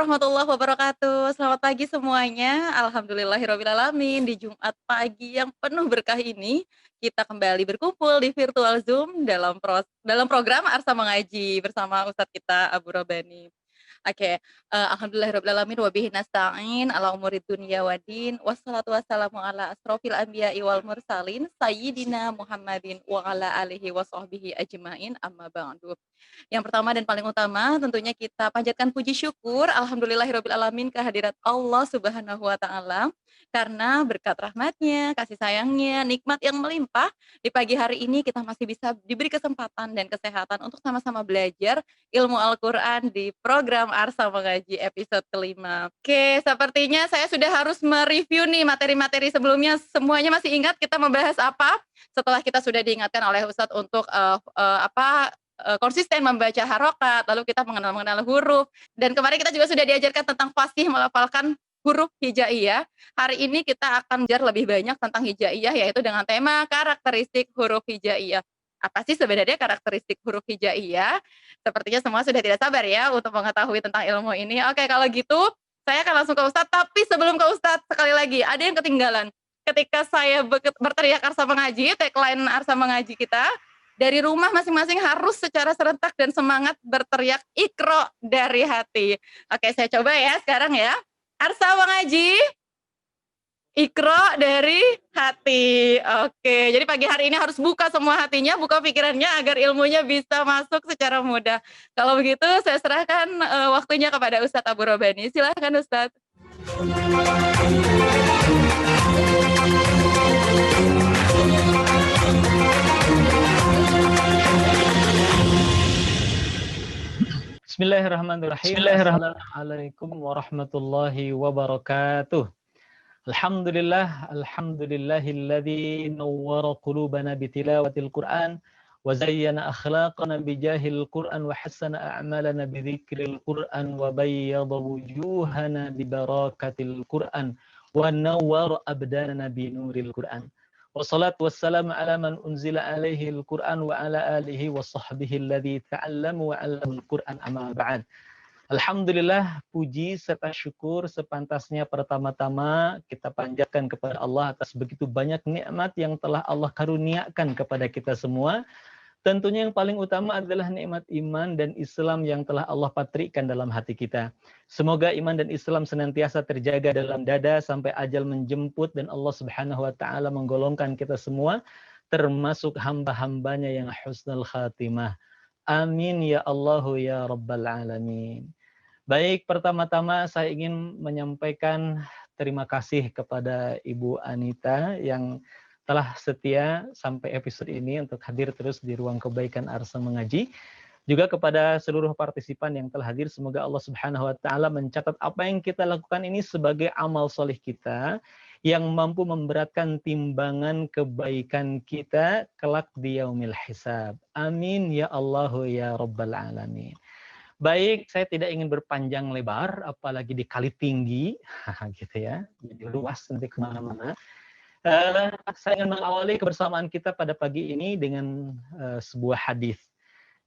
warahmatullahi wabarakatuh. Selamat pagi semuanya. Alhamdulillahirrabbilalamin. Di Jumat pagi yang penuh berkah ini, kita kembali berkumpul di virtual Zoom dalam program Arsa Mengaji bersama Ustadz kita Abu Robani. Oke, alhamdulillahirabbil wa bihi nasta'in ala umurid dunya waddin. Wassalatu wassalamu ala asrofil anbiya'i wal mursalin sayyidina Muhammadin wa ala alihi wa sahbihi ajmain amma ba'du. Yang pertama dan paling utama tentunya kita panjatkan puji syukur alhamdulillahirabbil alamin kehadirat Allah Subhanahu wa taala karena berkat rahmatnya, kasih sayangnya, nikmat yang melimpah di pagi hari ini kita masih bisa diberi kesempatan dan kesehatan untuk sama-sama belajar ilmu Al-Quran di program Arsa Mengaji episode kelima. Oke, sepertinya saya sudah harus mereview nih materi-materi sebelumnya. Semuanya masih ingat kita membahas apa? Setelah kita sudah diingatkan oleh Ustadz untuk konsisten membaca harokat, lalu kita mengenal huruf. Dan kemarin kita juga sudah diajarkan tentang fasih melafalkan huruf hijaiyah. Hari ini kita akan belajar lebih banyak tentang hijaiyah, yaitu dengan tema karakteristik huruf hijaiyah. Apa sih sebenarnya karakteristik huruf hijaiyah? Sepertinya semua sudah tidak sabar ya untuk mengetahui tentang ilmu ini. Oke, kalau gitu saya akan langsung ke Ustadz. Tapi sebelum ke Ustadz, sekali lagi, ada yang ketinggalan. Ketika saya berteriak Arsa Mengaji, tagline Arsa Mengaji kita, dari rumah masing-masing harus secara serentak dan semangat berteriak Iqra dari hati. Oke, saya coba ya sekarang ya. Arsa Mengaji, Iqra dari hati. Oke, jadi pagi hari ini harus buka semua hatinya, buka pikirannya agar ilmunya bisa masuk secara mudah. Kalau begitu saya serahkan waktunya kepada Ustadz Abu Robani. Silahkan Ustadz. Bismillahirrahmanirrahim. Assalamualaikum warahmatullahi wabarakatuh. Alhamdulillahilladzi nawwara qulubana bitilawatil Qur'an wa zayyana akhlaqana bijahil Qur'an wa hassana a'malana bidzikril Qur'an wa bayyada wujuhana bibarakatil Qur'an wa nawwara abdanana binuril Qur'an. Wassalatu wassalamu ala man unzila alaihi al-Qur'an wa ala alihi wa sahbihi alladhi ta'allamu wa 'allamul Qur'an amma ba'd. Alhamdulillah, puji serta syukur sepantasnya pertama-tama kita panjatkan kepada Allah atas begitu banyak nikmat yang telah Allah karuniakan kepada kita semua. Tentunya yang paling utama adalah nikmat iman dan Islam yang telah Allah patrikan dalam hati kita. Semoga iman dan Islam senantiasa terjaga dalam dada sampai ajal menjemput dan Allah Subhanahu wa taala menggolongkan kita semua termasuk hamba-hambanya yang husnul khatimah. Amin ya Allahu ya Rabbal alamin. Baik, pertama-tama saya ingin menyampaikan terima kasih kepada Ibu Anita yang telah setia sampai episode ini untuk hadir terus di ruang kebaikan Arsa Mengaji. Juga kepada seluruh partisipan yang telah hadir, semoga Allah Subhanahu wa taala mencatat apa yang kita lakukan ini sebagai amal soleh kita yang mampu memberatkan timbangan kebaikan kita kelak di yaumil hisab. Amin ya Allahu ya Rabbal alamin. Baik, saya tidak ingin berpanjang lebar, apalagi di kali tinggi, gitu ya, jadi luas nanti kemana-mana. Saya ingin mengawali kebersamaan kita pada pagi ini dengan sebuah hadis,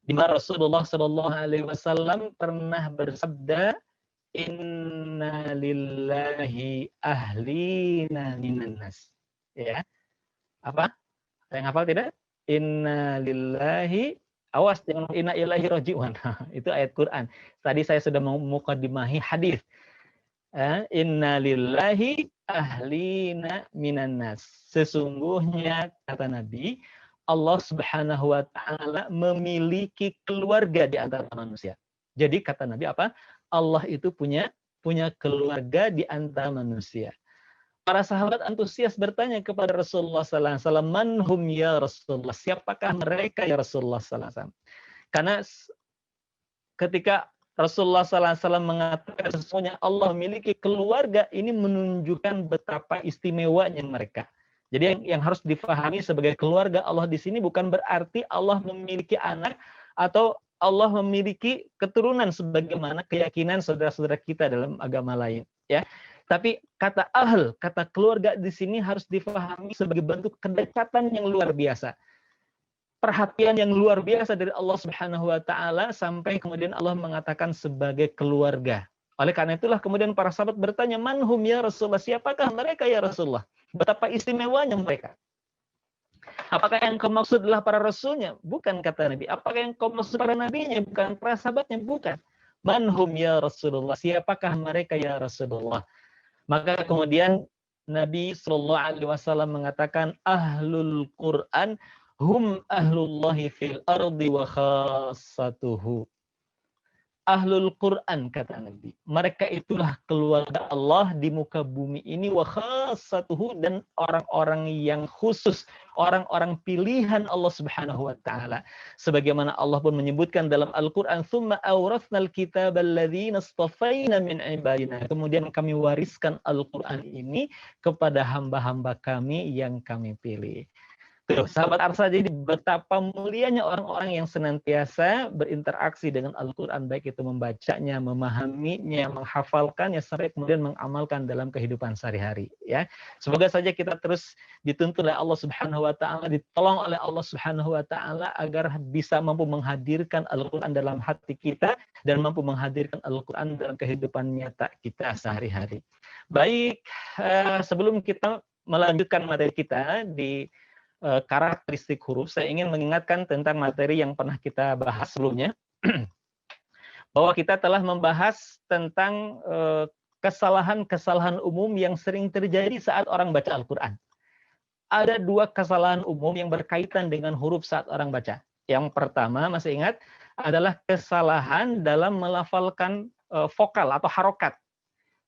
di mana Rasulullah Shallallahu Alaihi Wasallam pernah bersabda, Inna lillahi ahlina minan nas. Ya, apa? Saya hafal tidak? Inna lillahi, awas jangan inna ilahi raji'un. Itu ayat Quran. Tadi saya sudah memukadimahi hadis. Inna lillahi ahlina minan nas. Sesungguhnya kata Nabi, Allah Subhanahu wa taala memiliki keluarga di antara manusia. Jadi kata Nabi apa? Allah itu punya keluarga di antara manusia. Para sahabat antusias bertanya kepada Rasulullah sallallahu alaihi wasallam, "Man ya Rasulullah? Siapakah mereka ya Rasulullah sallallahu alaihi wasallam?" Karena ketika Rasulullah sallallahu alaihi wasallam mengatakan sesungguhnya Allah memiliki keluarga, ini menunjukkan betapa istimewanya mereka. Jadi yang harus difahami sebagai keluarga Allah di sini bukan berarti Allah memiliki anak atau Allah memiliki keturunan sebagaimana keyakinan saudara-saudara kita dalam agama lain, ya. Tapi kata ahl, kata keluarga di sini harus difahami sebagai bentuk kedekatan yang luar biasa. Perhatian yang luar biasa dari Allah Subhanahu wa taala sampai kemudian Allah mengatakan sebagai keluarga. Oleh karena itulah kemudian para sahabat bertanya, manhum ya Rasulullah, siapakah mereka ya Rasulullah? Betapa istimewanya mereka. Apakah yang kau maksud adalah para rasulnya? Bukan, kata Nabi. Apakah yang kau maksud para nabinya? Bukan, para sahabatnya? Bukan. Manhum ya Rasulullah, siapakah mereka ya Rasulullah? Maka kemudian Nabi Shallallahu Alaihi Wasallam mengatakan, ahlul Quran hum ahlullahi fil ardi wa khassatuhu. Ahlul Quran, kata Nabi, mereka itulah keluarga Allah di muka bumi ini, wa khassatuhu, dan orang-orang yang khusus, orang-orang pilihan Allah Subhanahu wa taala. Sebagaimana Allah pun menyebutkan dalam Al-Qur'an, "Tsumma awrathnal kitaba alladzina istafaina min ibadina." Kemudian kami wariskan Al-Qur'an ini kepada hamba-hamba kami yang kami pilih. Tuh, sahabat Arsa, jadi betapa mulianya orang-orang yang senantiasa berinteraksi dengan Al-Quran, baik itu membacanya, memahaminya, menghafalkannya, sampai kemudian mengamalkan dalam kehidupan sehari-hari. Ya, semoga saja kita terus dituntun oleh Allah Subhanahu Wa Taala, ditolong oleh Allah Subhanahu Wa Taala agar bisa mampu menghadirkan Al-Quran dalam hati kita dan mampu menghadirkan Al-Quran dalam kehidupan nyata kita sehari-hari. Baik, sebelum kita melanjutkan materi kita di karakteristik huruf, saya ingin mengingatkan tentang materi yang pernah kita bahas sebelumnya, bahwa kita telah membahas tentang kesalahan-kesalahan umum yang sering terjadi saat orang baca Al-Quran. Ada dua kesalahan umum yang berkaitan dengan huruf saat orang baca. Yang pertama, masih ingat, adalah kesalahan dalam melafalkan vokal atau harokat.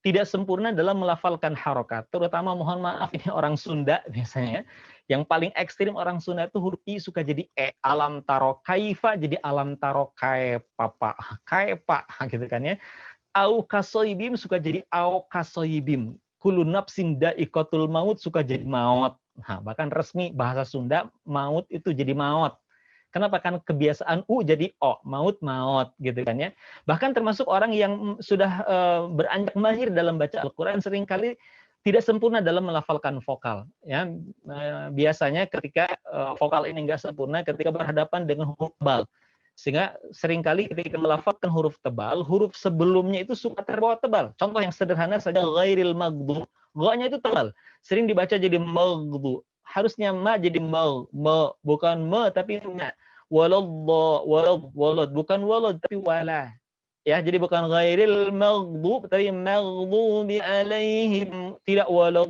Tidak sempurna dalam melafalkan harokat. Terutama, mohon maaf, ini orang Sunda biasanya. Yang paling ekstrim orang Sunda itu huruf I suka jadi E. Alam taro kaifa jadi alam taro kaepapa. Kaepa gitu kan ya. Au kasoibim suka jadi au kasoibim. Kullu nafsin da'iqatul maut suka jadi maut. Nah, bahkan resmi bahasa Sunda maut itu jadi maut. Kenapa? Kan kebiasaan U jadi O, maut gitu kan ya. Bahkan termasuk orang yang sudah beranjak mahir dalam baca Al-Quran seringkali tidak sempurna dalam melafalkan vokal. Ya, biasanya ketika vokal ini nggak sempurna, ketika berhadapan dengan huruf tebal, sehingga seringkali ketika melafalkan huruf tebal, huruf sebelumnya itu suka terbawa tebal. Contoh yang sederhana saja, ghairil maghdub, gha-nya itu tebal, sering dibaca jadi maghdub. Harusnya ma jadi ma, bukan ma tapi ma. Walad, bukan walad tapi wala. Ya, jadi bukan ghairil maghdub tapi maghdubi alaihim, tidak walad,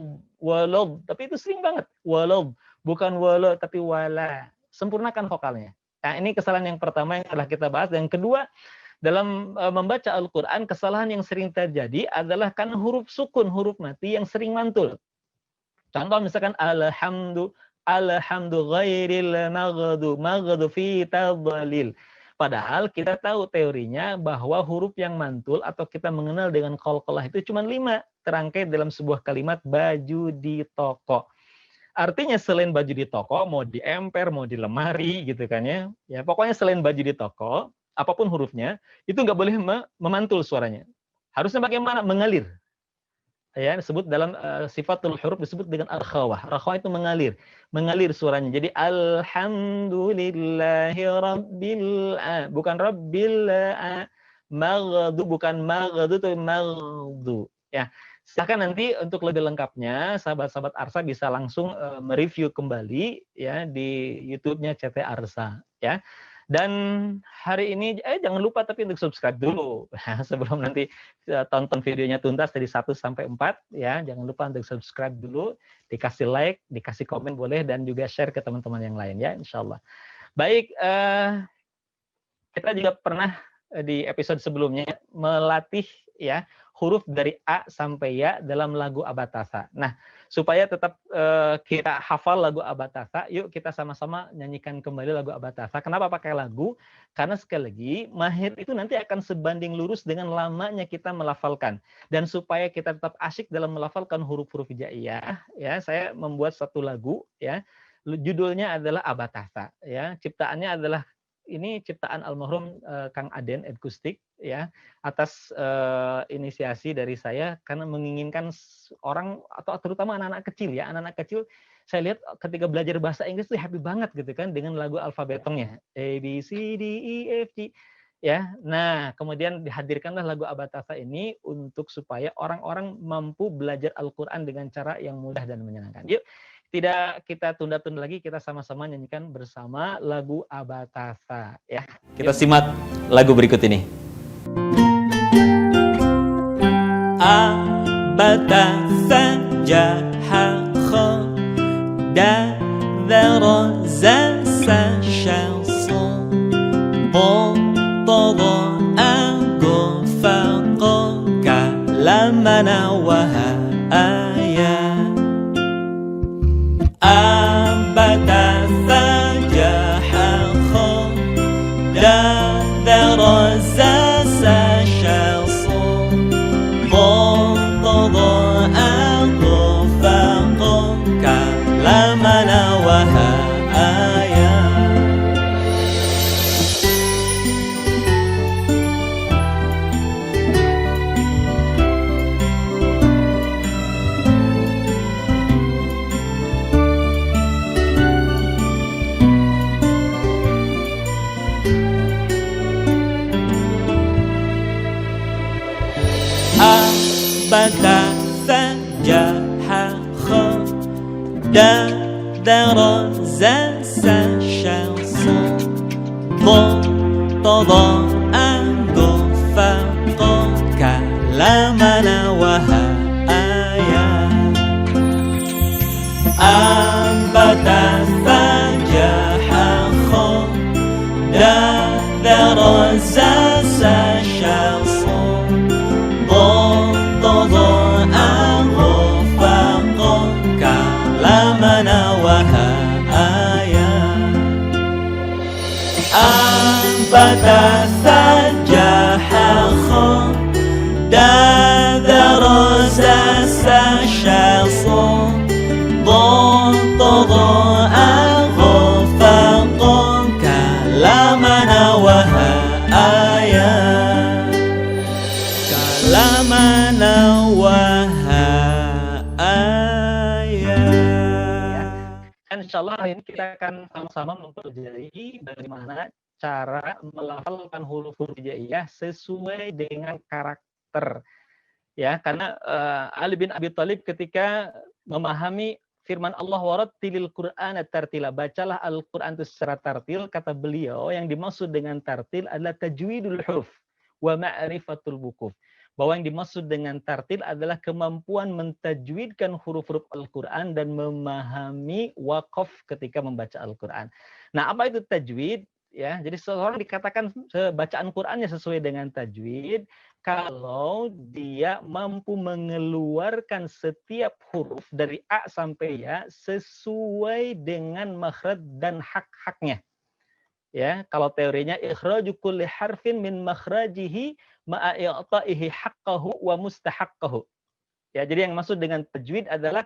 tapi itu sering banget. Walad, bukan walad tapi wala. Sempurnakan vokalnya. Nah, ini kesalahan yang pertama yang telah kita bahas. Dan yang kedua, dalam membaca Al-Qur'an, kesalahan yang sering terjadi adalah kan huruf sukun, huruf mati yang sering mantul. Contoh misalkan alhamdu ghairil maghdu fi tadlil. Padahal kita tahu teorinya bahwa huruf yang mantul atau kita mengenal dengan qalqalah itu cuma 5 terangkai dalam sebuah kalimat baju di toko. Artinya selain baju di toko, mau di emper, mau di lemari gitu kan ya. Ya pokoknya selain baju di toko, apapun hurufnya, itu nggak boleh memantul suaranya. Harusnya bagaimana? Mengalir. Ya, disebut dalam sifatul huruf disebut dengan al-khawah. Al-khawah itu mengalir suaranya. Jadi alhamdulillahi rabbil bukan rabbil maghdu, bukan maghdu tapi maghdu. Ya. Silakan nanti untuk lebih lengkapnya sahabat-sahabat Arsa bisa langsung mereview kembali ya di YouTube-nya CT Arsa ya. Dan hari ini jangan lupa tapi untuk subscribe dulu sebelum nanti tonton videonya tuntas dari 1 sampai 4 ya. Jangan lupa untuk subscribe dulu, dikasih like, dikasih komen boleh, dan juga share ke teman-teman yang lain ya, insyaallah. Baik, kita juga pernah di episode sebelumnya melatih ya huruf dari A sampai Ya dalam lagu Abatasa. Nah, supaya tetap kita hafal lagu Abatasa, yuk kita sama-sama nyanyikan kembali lagu Abatasa. Kenapa pakai lagu? Karena sekali lagi, mahir itu nanti akan sebanding lurus dengan lamanya kita melafalkan. Dan supaya kita tetap asyik dalam melafalkan huruf-huruf hijaiyah, ya, saya membuat satu lagu, ya, judulnya adalah Abatasa, ya, ciptaannya adalah ini ciptaan almarhum Kang Aden Edkustik ya, atas inisiasi dari saya karena menginginkan orang atau terutama anak-anak kecil ya, anak-anak kecil saya lihat ketika belajar bahasa Inggris tuh happy banget gitu kan dengan lagu alfabetongnya A B C D E F G Ya, nah kemudian dihadirkanlah lagu Abatasa ini untuk supaya orang-orang mampu belajar Al-Quran dengan cara yang mudah dan menyenangkan. Yuk, tidak kita tunda-tunda lagi, kita sama-sama nyanyikan bersama lagu Abatasa. Ya, kita simak lagu berikut ini. Abatasa jaha kha da dhara za sa sha so طغى أغفق كلامنا وهايا أبت فجح خدا درز شخص طغى أغفق كلامنا وهايا bata sajaha khada daraza sashanso ضطضا أغفق كلامنا وهايا أنبت فجح خدا درز سشخص ضطضا أغفق كلامنا وهايا أنبت سجح خدا درز سشخص ضطضا أغفق كلامنا وهايا كلامنا وهايا. Insya Allah hari ini kita akan sama-sama mempelajari bagaimana cara melafalkan huruf-huruf hijaiyah sesuai dengan karakter. Ya, karena Ali bin Abi Thalib ketika memahami firman Allah warattilil Qur'ana tartila, bacalah Al-Qur'an itu secara tartil, kata beliau yang dimaksud dengan tartil adalah tajwidul huruf wa ma'rifatul wukuf. Bahwa yang dimaksud dengan tartil adalah kemampuan mentajwidkan huruf-huruf Al-Quran dan memahami waqaf ketika membaca Al-Quran. Nah, apa itu tajwid? Ya, jadi seseorang dikatakan bacaan Qurannya sesuai dengan tajwid kalau dia mampu mengeluarkan setiap huruf dari A sampai Ya sesuai dengan makhraj dan hak-haknya. Ya, kalau teorinya ikhraju kulli harfin min makhrajihi ma'a i'ta'ihi haqqahu wa mustahaqqahu. Ya, jadi yang maksud dengan tajwid adalah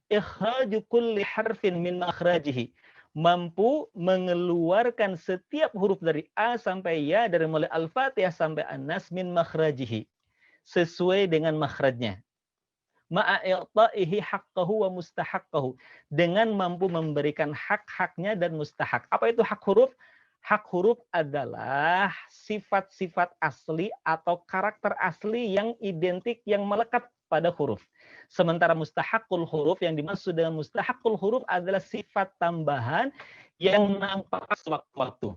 ikhraju kulli harfin min makhrajihi, mampu mengeluarkan setiap huruf dari A sampai Ya, dari mulai Al-Fatihah sampai An-Nas min makhrajihi, sesuai dengan makhrajnya. Ma'a i'ta'ihi haqqahu wa mustahaqqahu, dengan mampu memberikan hak-haknya dan mustahak. Apa itu hak huruf? Hak huruf adalah sifat-sifat asli atau karakter asli yang identik, yang melekat pada huruf. Sementara mustahakul huruf, yang dimaksud dengan mustahakul huruf adalah sifat tambahan yang nampak sewaktu-waktu.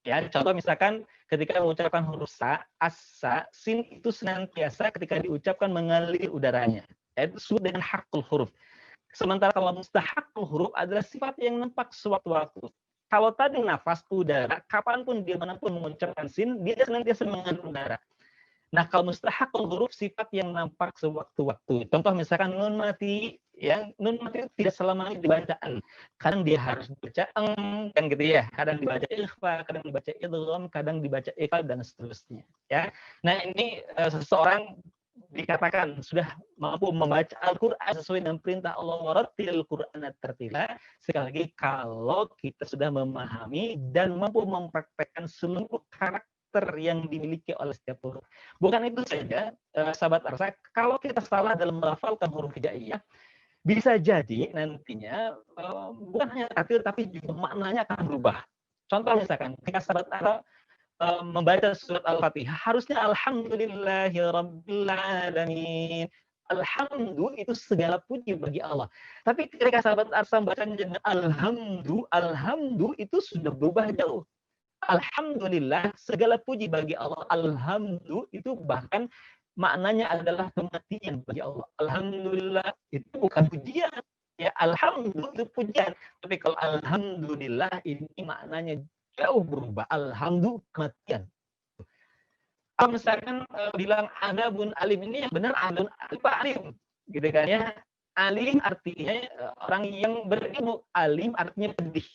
Ya, contoh misalkan ketika mengucapkan huruf sa, as-sa, sin itu senantiasa ketika diucapkan mengalir udaranya. Itu disebut dengan hakul huruf. Sementara kalau mustahakul huruf adalah sifat yang nampak sewaktu-waktu. Kalau tadi nafas udara, kapanpun dia manapun mengucapkan sin, dia senantiasa mengalir udara. Nah, kalau mustahakul huruf sifat yang nampak sewaktu-waktu. Contoh misalkan nun mati, ya nun mati tidak selamanya dibacaan. Kadang dia harus baca kan gitu ya. Kadang dibaca ikhfa, kadang dibaca idgham, kadang dibaca iqlab dan seterusnya. Ya. Nah, ini seseorang dikatakan sudah mampu membaca Al-Quran sesuai dengan perintah Allah warattilil Qur'ana tartila. Sekali lagi kalau kita sudah memahami dan mampu mempraktekkan seluruh karakter yang dimiliki oleh setiap huruf. Bukan itu saja, sahabat Arsa, kalau kita salah dalam melafalkan huruf hijaiyah, bisa jadi nantinya bukan hanya tartil tapi juga maknanya akan berubah. Contoh misalkan, ketika sahabat Arsa membaca surat Al-Fatihah harusnya alhamdulillahirabbil alamin. Alhamdu itu segala puji bagi Allah. Tapi ketika sahabat Arsam bacanya dengan alhamdu itu sudah berubah jauh. Alhamdulillah, segala puji bagi Allah. Alhamdu itu bahkan maknanya adalah kematian bagi Allah. Alhamdulillah itu bukan pujian. Ya, alhamdulillah itu pujian. Tapi kalau alhamdulillah ini maknanya jauh berubah. Alhamdulillah kematian. Kalau misalkan bilang adabun alim, ini yang benar adun alim, gitu kan ya. Alim artinya orang yang berilmu, alim artinya pedih.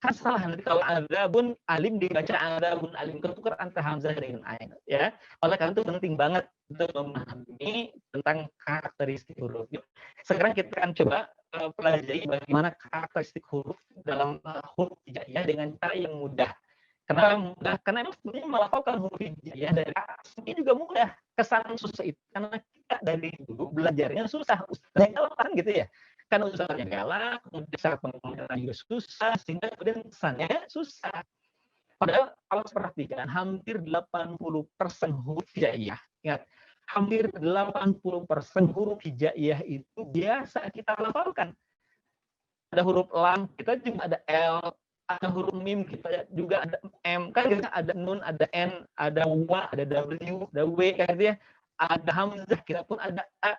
Kan salah nanti kalau adabun alim dibaca adabun alim, ketukar antara hamzah dengan ain, ya. Oleh karena itu penting banget untuk memahami tentang karakteristik huruf. Sekarang kita akan coba pelajari bagaimana karakteristik huruf dalam huruf hijaiyah dengan cara yang mudah. Kenapa mudah? Karena emang sebenarnya melafalkan huruf hijaiyah dari asli juga mudah. Kesan susah itu karena kita dari dulu belajarnya susah. Ustaznya galak kan gitu ya. Karena ustaznya galak, kemudian saat pengajaran juga susah, sehingga kemudian kesannya susah. Padahal kalau perhatikan, hampir 80% huruf hijaiyah, ingat, hampir 80% huruf hijaiyah itu biasa kita lafalkan. Ada huruf lam, kita juga ada L, ada huruf mim, kita juga ada M, kan kita ada nun, ada N, ada wa, ada W, ada W, kan gitu ya. Ada hamzah, kita pun ada A.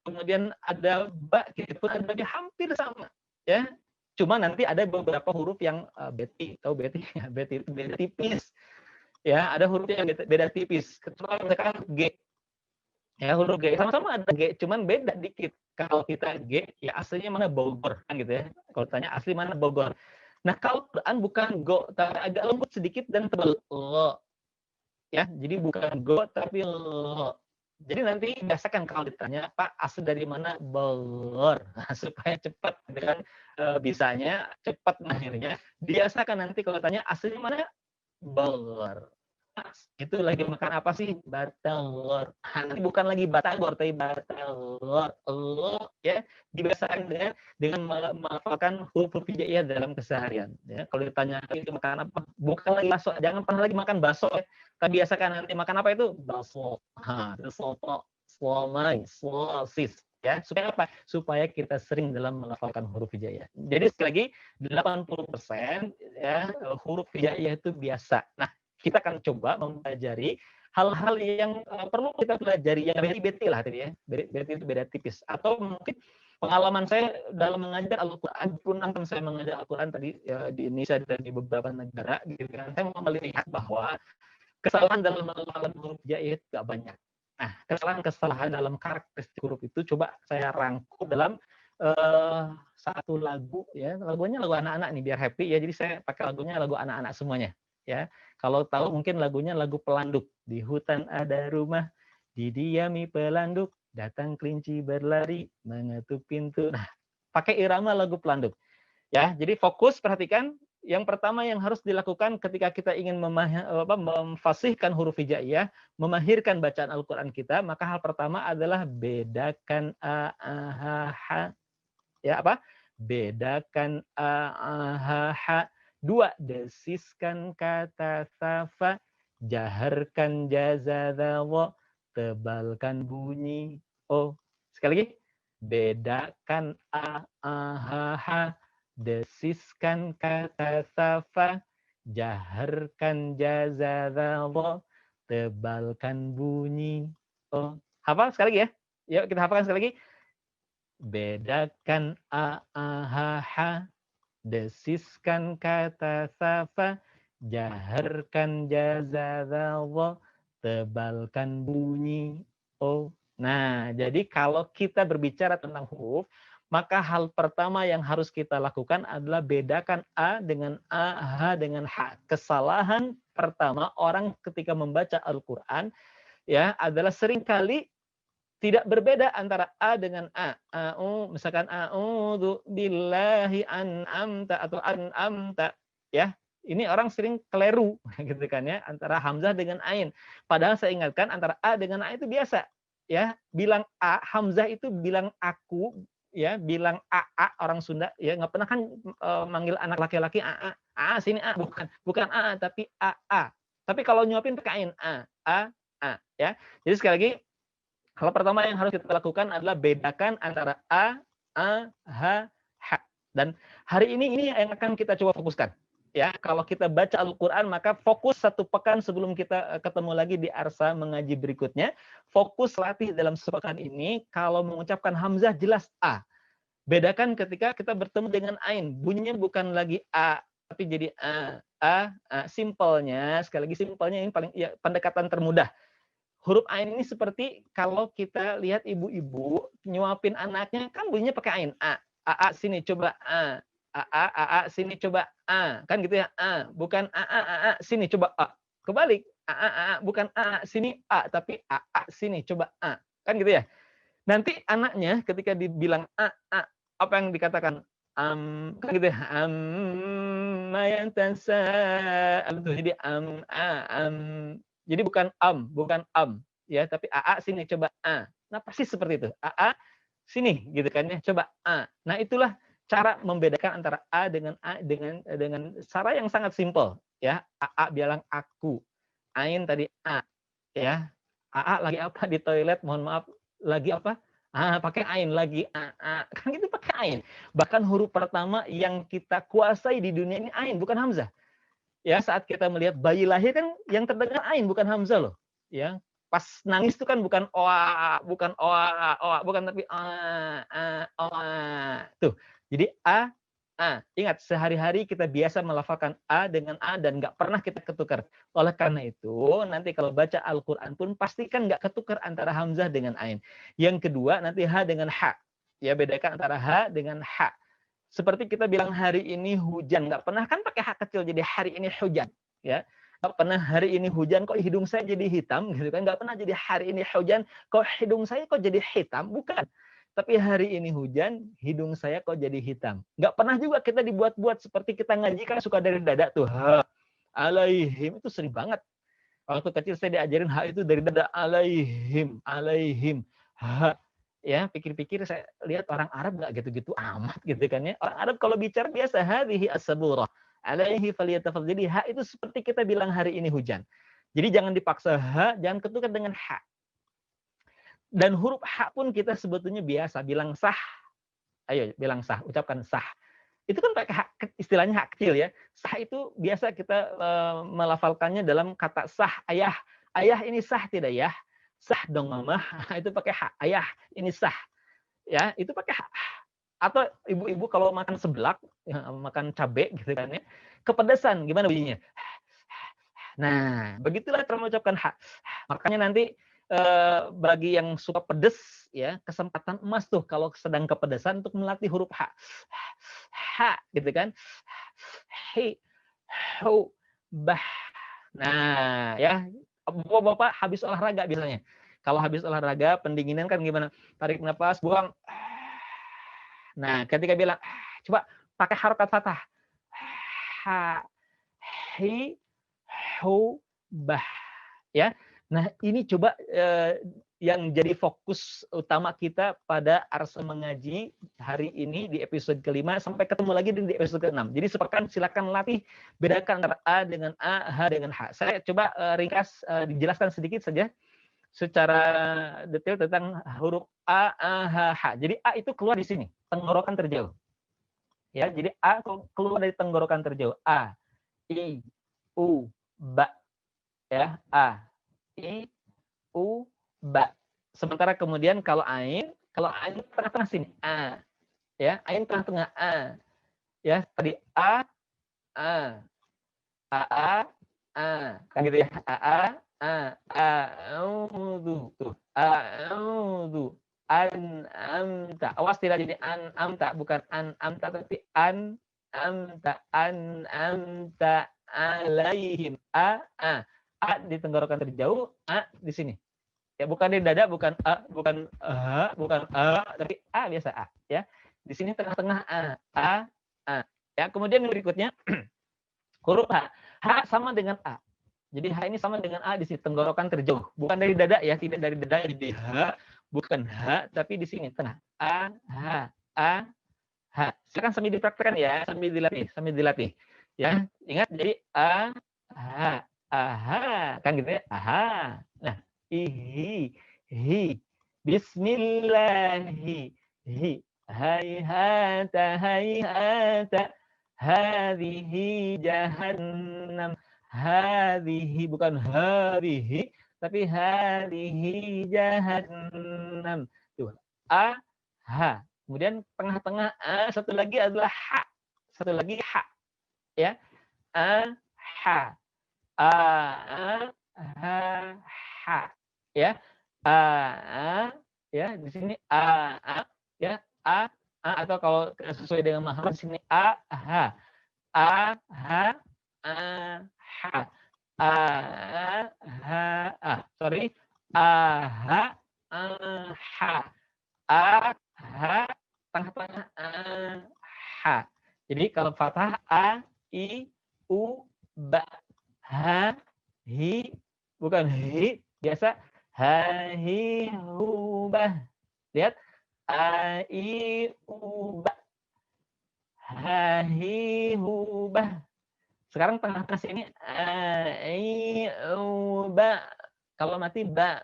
Kemudian ada ba, kita pun ada B, hampir sama, ya. Cuma nanti ada beberapa huruf yang beti, tahu beti? Beti itu beda tipis. Ya, ada huruf yang beda tipis. Kecuali misalkan G. Ya, huruf G sama-sama ada G, cuman beda dikit. Kalau kita G, ya aslinya mana Bogor, kan gitu ya. Kalau tanya asli mana Bogor. Nah, kalau Quran bukan go, tapi agak lembut sedikit dan tebal. Lo. Ya, jadi bukan go, tapi lo. Jadi nanti biasakan kalau ditanya, Pak, asli dari mana? Bogor. Nah, supaya cepat dengan bisanya, cepat mahirnya. Biasakan nanti kalau tanya, aslinya mana? Bogor. Itu lagi makan apa sih? Batagor. Nanti bukan lagi batagor, tapi batagor. Allah, ya, dibiasakan dengan melafalkan huruf hijaiyah dalam keseharian. Ya, kalau ditanya itu makan apa, bukan lagi bakso. Jangan pernah lagi makan bakso. Ya. Kita biasakan nanti makan apa itu? Bakso. Soto, somai, sosis. Ya, supaya apa? Supaya kita sering dalam melafalkan huruf hijaiyah. Jadi sekali lagi 80% ya huruf hijaiyah itu biasa. Nah, kita akan coba mempelajari hal-hal yang perlu kita pelajari yang beti lah tadi ya. Beti itu beda tipis. Atau mungkin pengalaman saya dalam mengajar Al-Quran, kan saya mengajar Al-Quran tadi ya, di Indonesia dan di beberapa negara, gitu kan. Saya mau melihat bahwa kesalahan dalam melafalkan huruf hijaiyah itu tidak banyak. Nah, kesalahan dalam karakteristik huruf itu coba saya rangkum dalam satu lagu ya. Lagunya lagu anak-anak nih biar happy ya. Jadi saya pakai lagunya lagu anak-anak semuanya ya. Kalau tahu mungkin lagunya lagu Pelanduk. Di hutan ada rumah, didiami pelanduk, datang kelinci berlari, mengetuk pintu. Nah, pakai irama lagu Pelanduk. Ya, jadi fokus perhatikan. Yang pertama yang harus dilakukan ketika kita ingin memfasihkan huruf hijaiyah, memahirkan bacaan Al-Quran kita, maka hal pertama adalah bedakan a, ha, ha. Ya, apa? Bedakan a, ha, ha. 2, desiskan kata safa, jaharkan jazadawa, tebalkan bunyi o. Sekali lagi, bedakan a, ha, ha, desiskan kata safa, jaharkan jazadawa, tebalkan bunyi o. Hafal sekali lagi ya. Yuk kita hafalkan sekali lagi. Bedakan a, ha, ha, desiskan kata safa, jaharkan jazadawa, tebalkan bunyi o. Nah, jadi kalau kita berbicara tentang huruf, maka hal pertama yang harus kita lakukan adalah bedakan a dengan a, ha dengan ha. Kesalahan pertama orang ketika membaca Al-Quran ya adalah seringkali tidak berbeda antara a dengan a. Misalkan a'udzu billahi an'amta atau an'amta ya. Ini orang sering keliru gitu kan ya antara hamzah dengan ain. Padahal saya ingatkan antara a dengan a itu biasa ya. Bilang a, hamzah itu bilang aku ya, bilang a orang Sunda ya, nggak pernah kan manggil anak laki-laki a sini a, bukan a tapi a. Tapi kalau nyuapin pakai ain, a, ya. Jadi sekali lagi, hal pertama yang harus kita lakukan adalah bedakan antara a, ha, ha. Dan hari ini yang akan kita coba fokuskan. Ya, kalau kita baca Al-Quran, maka fokus 1 pekan sebelum kita ketemu lagi di Arsa mengaji berikutnya. Fokus latih dalam sepekan ini, kalau mengucapkan hamzah jelas a. Bedakan ketika kita bertemu dengan ain, bunyinya bukan lagi a, tapi jadi a. Simpelnya, sekali lagi simpelnya ini paling ya, pendekatan termudah. Huruf ain ini seperti kalau kita lihat ibu-ibu nyuapin anaknya, kan bunyinya pakai ain. A, sini coba a. A, sini coba a. Kan gitu ya, a. Bukan a, sini coba a. Kebalik, a, bukan a, sini a. Tapi a, sini coba a. Kan gitu ya. Nanti anaknya ketika dibilang a, apa yang dikatakan? Kan gitu ya. Mayan tansa. Jadi jadi bukan ya, tapi a, sini coba a. Nah, persis seperti itu. A, sini gitu kan ya. Coba a. Nah, itulah cara membedakan antara a dengan cara yang sangat simpel ya. A bilang aku. Ain tadi a ya. A lagi apa di toilet? Mohon maaf, lagi apa? Pakai ain lagi kan itu pakai ain. Bahkan huruf pertama yang kita kuasai di dunia ini ain, bukan hamzah. Ya, saat kita melihat bayi lahir kan yang terdengar ain, bukan hamzah loh. Ya, pas nangis itu kan bukan oa, bukan tapi tuh. Jadi a. Ingat, sehari-hari kita biasa melafalkan a dengan a dan nggak pernah kita ketukar. Oleh karena itu, nanti kalau baca Al-Quran pun pastikan nggak ketukar antara hamzah dengan ain. Yang kedua, nanti ha dengan ha. Ya, bedakan antara ha dengan ha. Seperti kita bilang hari ini hujan, nggak pernah kan pakai ha kecil jadi hari ini hujan. Ya, nggak pernah hari ini hujan kok hidung saya jadi hitam, gitu kan? Nggak pernah jadi hari ini hujan kok hidung saya kok jadi hitam, bukan. Tapi hari ini hujan, hidung saya kok jadi hitam. Nggak pernah juga kita dibuat-buat seperti kita ngaji kan suka dari dada tuh. Ha, alaihim, itu sering banget. Waktu kecil saya diajarin ha itu dari dada, alaihim. Ha. Ya, pikir-pikir saya lihat orang Arab nggak gitu-gitu amat gitu kan ya. Orang Arab kalau bicara biasa, hadhihi as-saburah. Alaihi falyatafadhal. Jadi ha itu seperti kita bilang hari ini hujan. Jadi jangan dipaksa ha, jangan ketukar dengan ha. Dan huruf ha pun kita sebetulnya biasa bilang sah. Ayo bilang sah, ucapkan sah. Itu kan pakai hak, istilahnya hak kecil ya. Sah itu biasa kita melafalkannya dalam kata sah, ayah. Ayah ini sah tidak ya? Sah dong mama. Itu pakai hak. Ayah ini sah. Ya, itu pakai hak. Atau ibu-ibu kalau makan seblak, ya, makan cabai gitu kan ya. Kepedesan, gimana bunyinya? Nah, begitulah cara mengucapkan hak. Makanya nanti bagi yang suka pedes ya, kesempatan emas tuh kalau sedang kepedesan untuk melatih huruf ha. Ha gitu kan. Hi, hu, bah. Nah, ya, Bapak habis olahraga biasanya. Kalau habis olahraga pendinginan kan gimana? Tarik nafas, buang. Nah, ketika bilang coba pakai harokat fathah. Ha, hi, hu, bah. Ya. Nah, ini coba yang jadi fokus utama kita pada Arsa Mengaji hari ini di episode kelima, sampai ketemu lagi di episode ke-6. Jadi sepekan silakan latih bedakan antara A dengan A, H dengan H. Saya coba ringkas dijelaskan sedikit saja secara detail tentang huruf A, H, H. Jadi A itu keluar di sini, tenggorokan terjauh. Ya, jadi A keluar dari tenggorokan terjauh. A, I, U, Ba. Ya, A, I, U, Ba. Sementara kemudian kalau ain tengah-tengah sini, A. Ya, ain tengah-tengah A. Ya, tadi A. Kan gitu ya. A'udzu. Tuh. A'udzu. An'amta. Awas tidak jadi an'amta, bukan an'amta tapi an'amta. An'amta alaihim. A di tenggorokan terjauh, A di sini. Ya, bukan di dada, bukan A, bukan tapi A biasa A, ya. Di sini tengah-tengah A. Ya, kemudian yang berikutnya huruf H. H sama dengan A. Jadi H ini sama dengan A di sini, tenggorokan terjauh. Bukan dari dada ya, tidak dari dada, jadi H, bukan H, tapi di sini tengah. A, H. Silakan sambil dipraktekkan ya, sambil dilatih. Ya, ingat jadi A, H. aha, kan gitu ya, aha. Nah, hi, bismillahi, hi, hayhata, hadhihi jahannam, hadhihi bukan hadhihi, tapi hadhihi jahannam. Tuh, ha. Kemudian tengah-tengah a, satu lagi adalah ha. Satu lagi ha, ya. A, ha. A, ha, ha. Ya. A, ya. Di sini ya. A, atau kalau sesuai dengan mahal di sini a, ha. A, ha, a, ha. A, ha, sorry. A, ha, ha. A, ha, tengah-tengah a, ha. Jadi kalau fathah a, i, u, ba, ha, hi, bukan hi, biasa ha, hi, hu, ba. Lihat a, i, u, ba, ha, hi, hu, ba. Sekarang tengah-tengah sini a, i, u, ba. Kalau mati ba,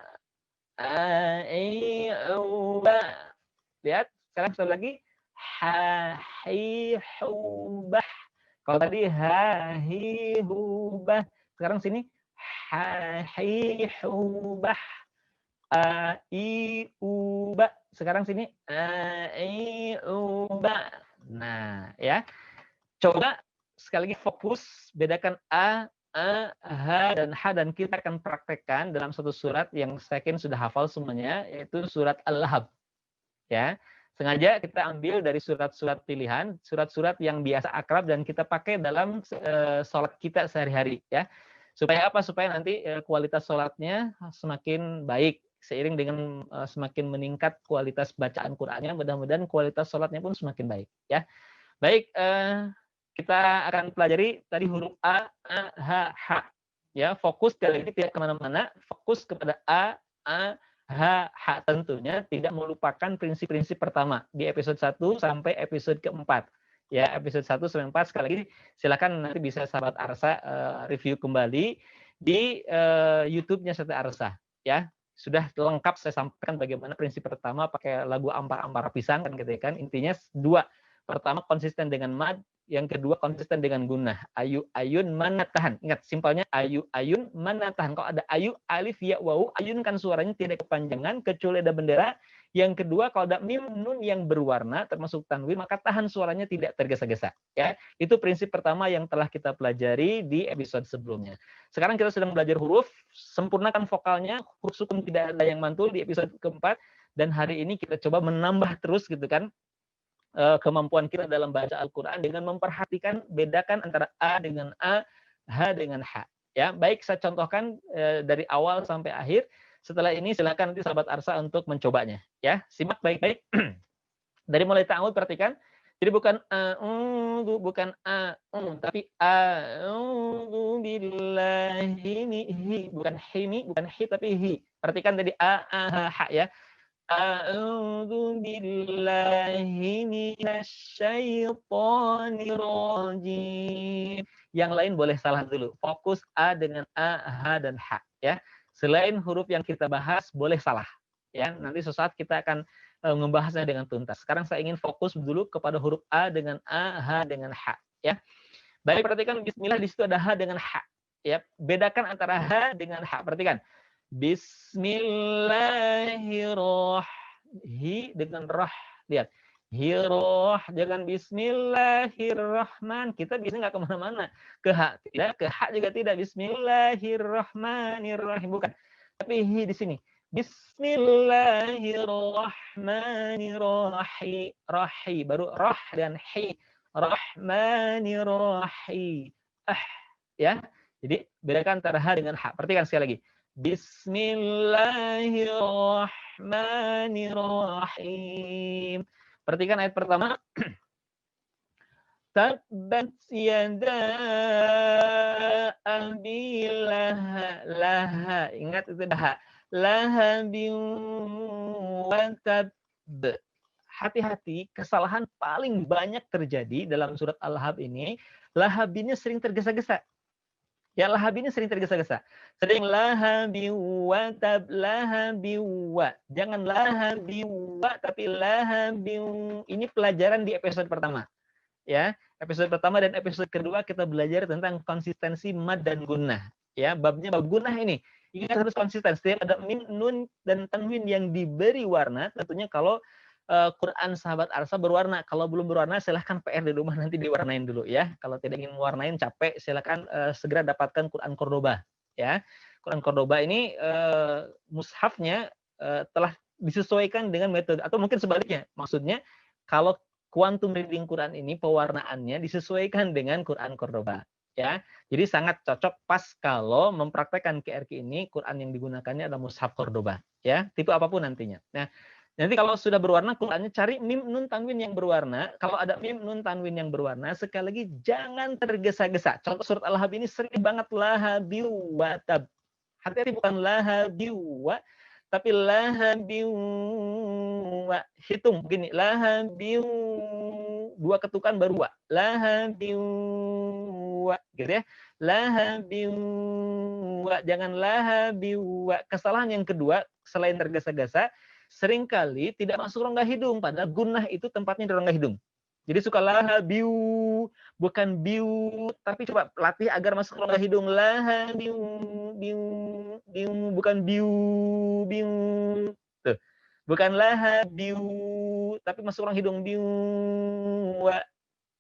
a, i, u, ba. Lihat, sekarang sekali lagi ha, hi, hu, bah. Kalau tadi ha, hi, hu, bah. Sekarang sini ha, hi, hu, bah. A, i, u, ba. Sekarang sini a, i, u, ba. Nah, ya. Coba sekali lagi fokus bedakan a, ha, dan ha, dan kita akan praktekkan dalam satu surat yang saya yakin sudah hafal semuanya, yaitu surat Al-Lahab. Ya, sengaja kita ambil dari surat-surat pilihan, surat-surat yang biasa akrab dan kita pakai dalam sholat kita sehari-hari, ya. Supaya apa? Supaya nanti kualitas sholatnya semakin baik seiring dengan semakin meningkat kualitas bacaan Qur'annya. Mudah-mudahan kualitas sholatnya pun semakin baik, ya. Baik, kita akan pelajari tadi huruf a, ha, ha. Ya, fokus kali ini tidak kemana-mana, fokus kepada a, ha, tentunya tidak melupakan prinsip-prinsip pertama di episode 1 sampai episode keempat. Ya, episode 1 sampai 4 sekali lagi silakan nanti bisa sahabat Arsa review kembali di YouTube-nya Sete Arsa. Ya, sudah lengkap saya sampaikan bagaimana prinsip pertama pakai lagu ampar-ampar pisang kan gitu kan. Intinya dua. Pertama konsisten dengan mad, yang kedua konsisten dengan gunnah. Ayu, ayun, mana tahan. Ingat, simpelnya ayu, ayun, mana tahan. Kalau ada ayu, alif, ya, wawu, ayun kan suaranya tidak kepanjangan, kecuali ada bendera. Yang kedua, kalau ada mim, nun yang berwarna, termasuk tanwin, maka tahan suaranya tidak tergesa-gesa. Ya, itu prinsip pertama yang telah kita pelajari di episode sebelumnya. Sekarang kita sedang belajar huruf, sempurnakan vokalnya, huruf sukun tidak ada yang mantul di episode keempat, dan hari ini kita coba menambah terus gitu kan, kemampuan kita dalam baca Al-Quran dengan memperhatikan bedakan antara a dengan a, ha dengan ha. Ya, baik saya contohkan dari awal sampai akhir. Setelah ini silakan nanti sahabat Arsa untuk mencobanya. Ya, simak baik-baik. Dari mulai ta'awud perhatikan. Jadi bukan bukan tapi a'udzu billahi, bukan himi, bukan hi tapi hi. Perhatikan tadi a, ha, ha ya. A'udzu billahi minasyaitonir rajim. Yang lain boleh salah dulu. Fokus a dengan a, ha dan ha ya. Selain huruf yang kita bahas boleh salah. Ya, nanti sesaat kita akan membahasnya dengan tuntas. Sekarang saya ingin fokus dulu kepada huruf a dengan a, ha dengan ha ya. Baik, perhatikan bismillah di situ ada ha dengan ha. Ya, bedakan antara ha dengan ha. Perhatikan. Bismillahirrahmanirrahim dengan rah. Lihat. Hiroh. Jangan bismillahirrahman. Kita biasanya nggak kemana-mana. Ke ha. Tidak. Ke ha juga tidak. Bismillahirrahmanirrahim. Bukan. Tapi hi di sini. Bismillahirrahmanirrahim. Rahi. Baru rah dan hi. Rahmanirrahim. Ya. Jadi bedakan antara ha dengan ha. Perhatikan sekali lagi. Bismillahirrahmanirrahim. Perhatikan ayat pertama. Tabbat yada abi laha. Ingat itu dah. Lahabin wa tab. Hati-hati, kesalahan paling banyak terjadi dalam surat Al-Lahab ini. Lahab ini sering tergesa-gesa. Ya, lahab ini sering tergesa-gesa. Sering lahabi wa tab, lahabi wa. Jangan lahabi wa, tapi lahabi. Ini pelajaran di episode pertama. Ya, episode pertama dan episode kedua kita belajar tentang konsistensi mad dan gunnah. Ya, babnya bab gunnah ini. Ingat harus konsisten. Setiap ada mim, nun, dan tanwin yang diberi warna, tentunya kalau Quran sahabat Arsa berwarna. Kalau belum berwarna, silahkan PR di rumah nanti diwarnain dulu ya. Kalau tidak ingin mewarnain, capek, silahkan segera dapatkan Quran Cordoba. Ya, Quran Cordoba ini mushafnya telah disesuaikan dengan metode, atau mungkin sebaliknya. Maksudnya, kalau quantum reading Quran ini pewarnaannya disesuaikan dengan Quran Cordoba. Ya, jadi sangat cocok pas kalau mempraktekkan QRQ ini, Quran yang digunakannya adalah mushaf Cordoba. Ya, tipe apapun nantinya. Nah, nanti kalau sudah berwarna, Qurannya cari mim nun tanwin yang berwarna. Kalau ada mim nun tanwin yang berwarna, sekali lagi jangan tergesa-gesa. Contoh surat Al-Lahab ini sering banget lahabiu wa tab. Hati-hati, bukan lahabiu wa, tapi lahabiu wa. Hitung begini, lahabiu, dua ketukan baru wa. Lahabiu wa, gitu ya. Lahabiu wa, jangan lahabiu wa. Kesalahan yang kedua, selain tergesa-gesa, seringkali tidak masuk rongga hidung, padahal gunnah itu tempatnya di rongga hidung. Jadi suka lahabiu, bukan biu, tapi coba latih agar masuk rongga hidung. Lahabiu, biu, biu, bukan biu, biu. Tuh. Bukan lahabiu, tapi masuk rongga hidung. Biu, wa,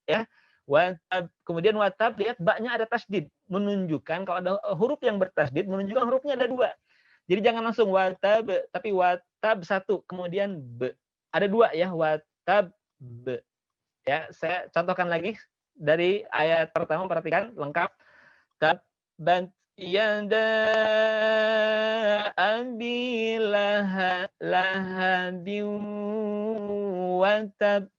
ya. Watab, kemudian watab, lihat baknya ada tasdid, menunjukkan kalau ada huruf yang bertasdid, menunjukkan hurufnya ada dua. Jadi jangan langsung watab, tapi watab satu, kemudian be. Ada dua ya, watab be. Ya, saya contohkan lagi dari ayat pertama, perhatikan lengkap. Tabbat yada abi lahabin watab.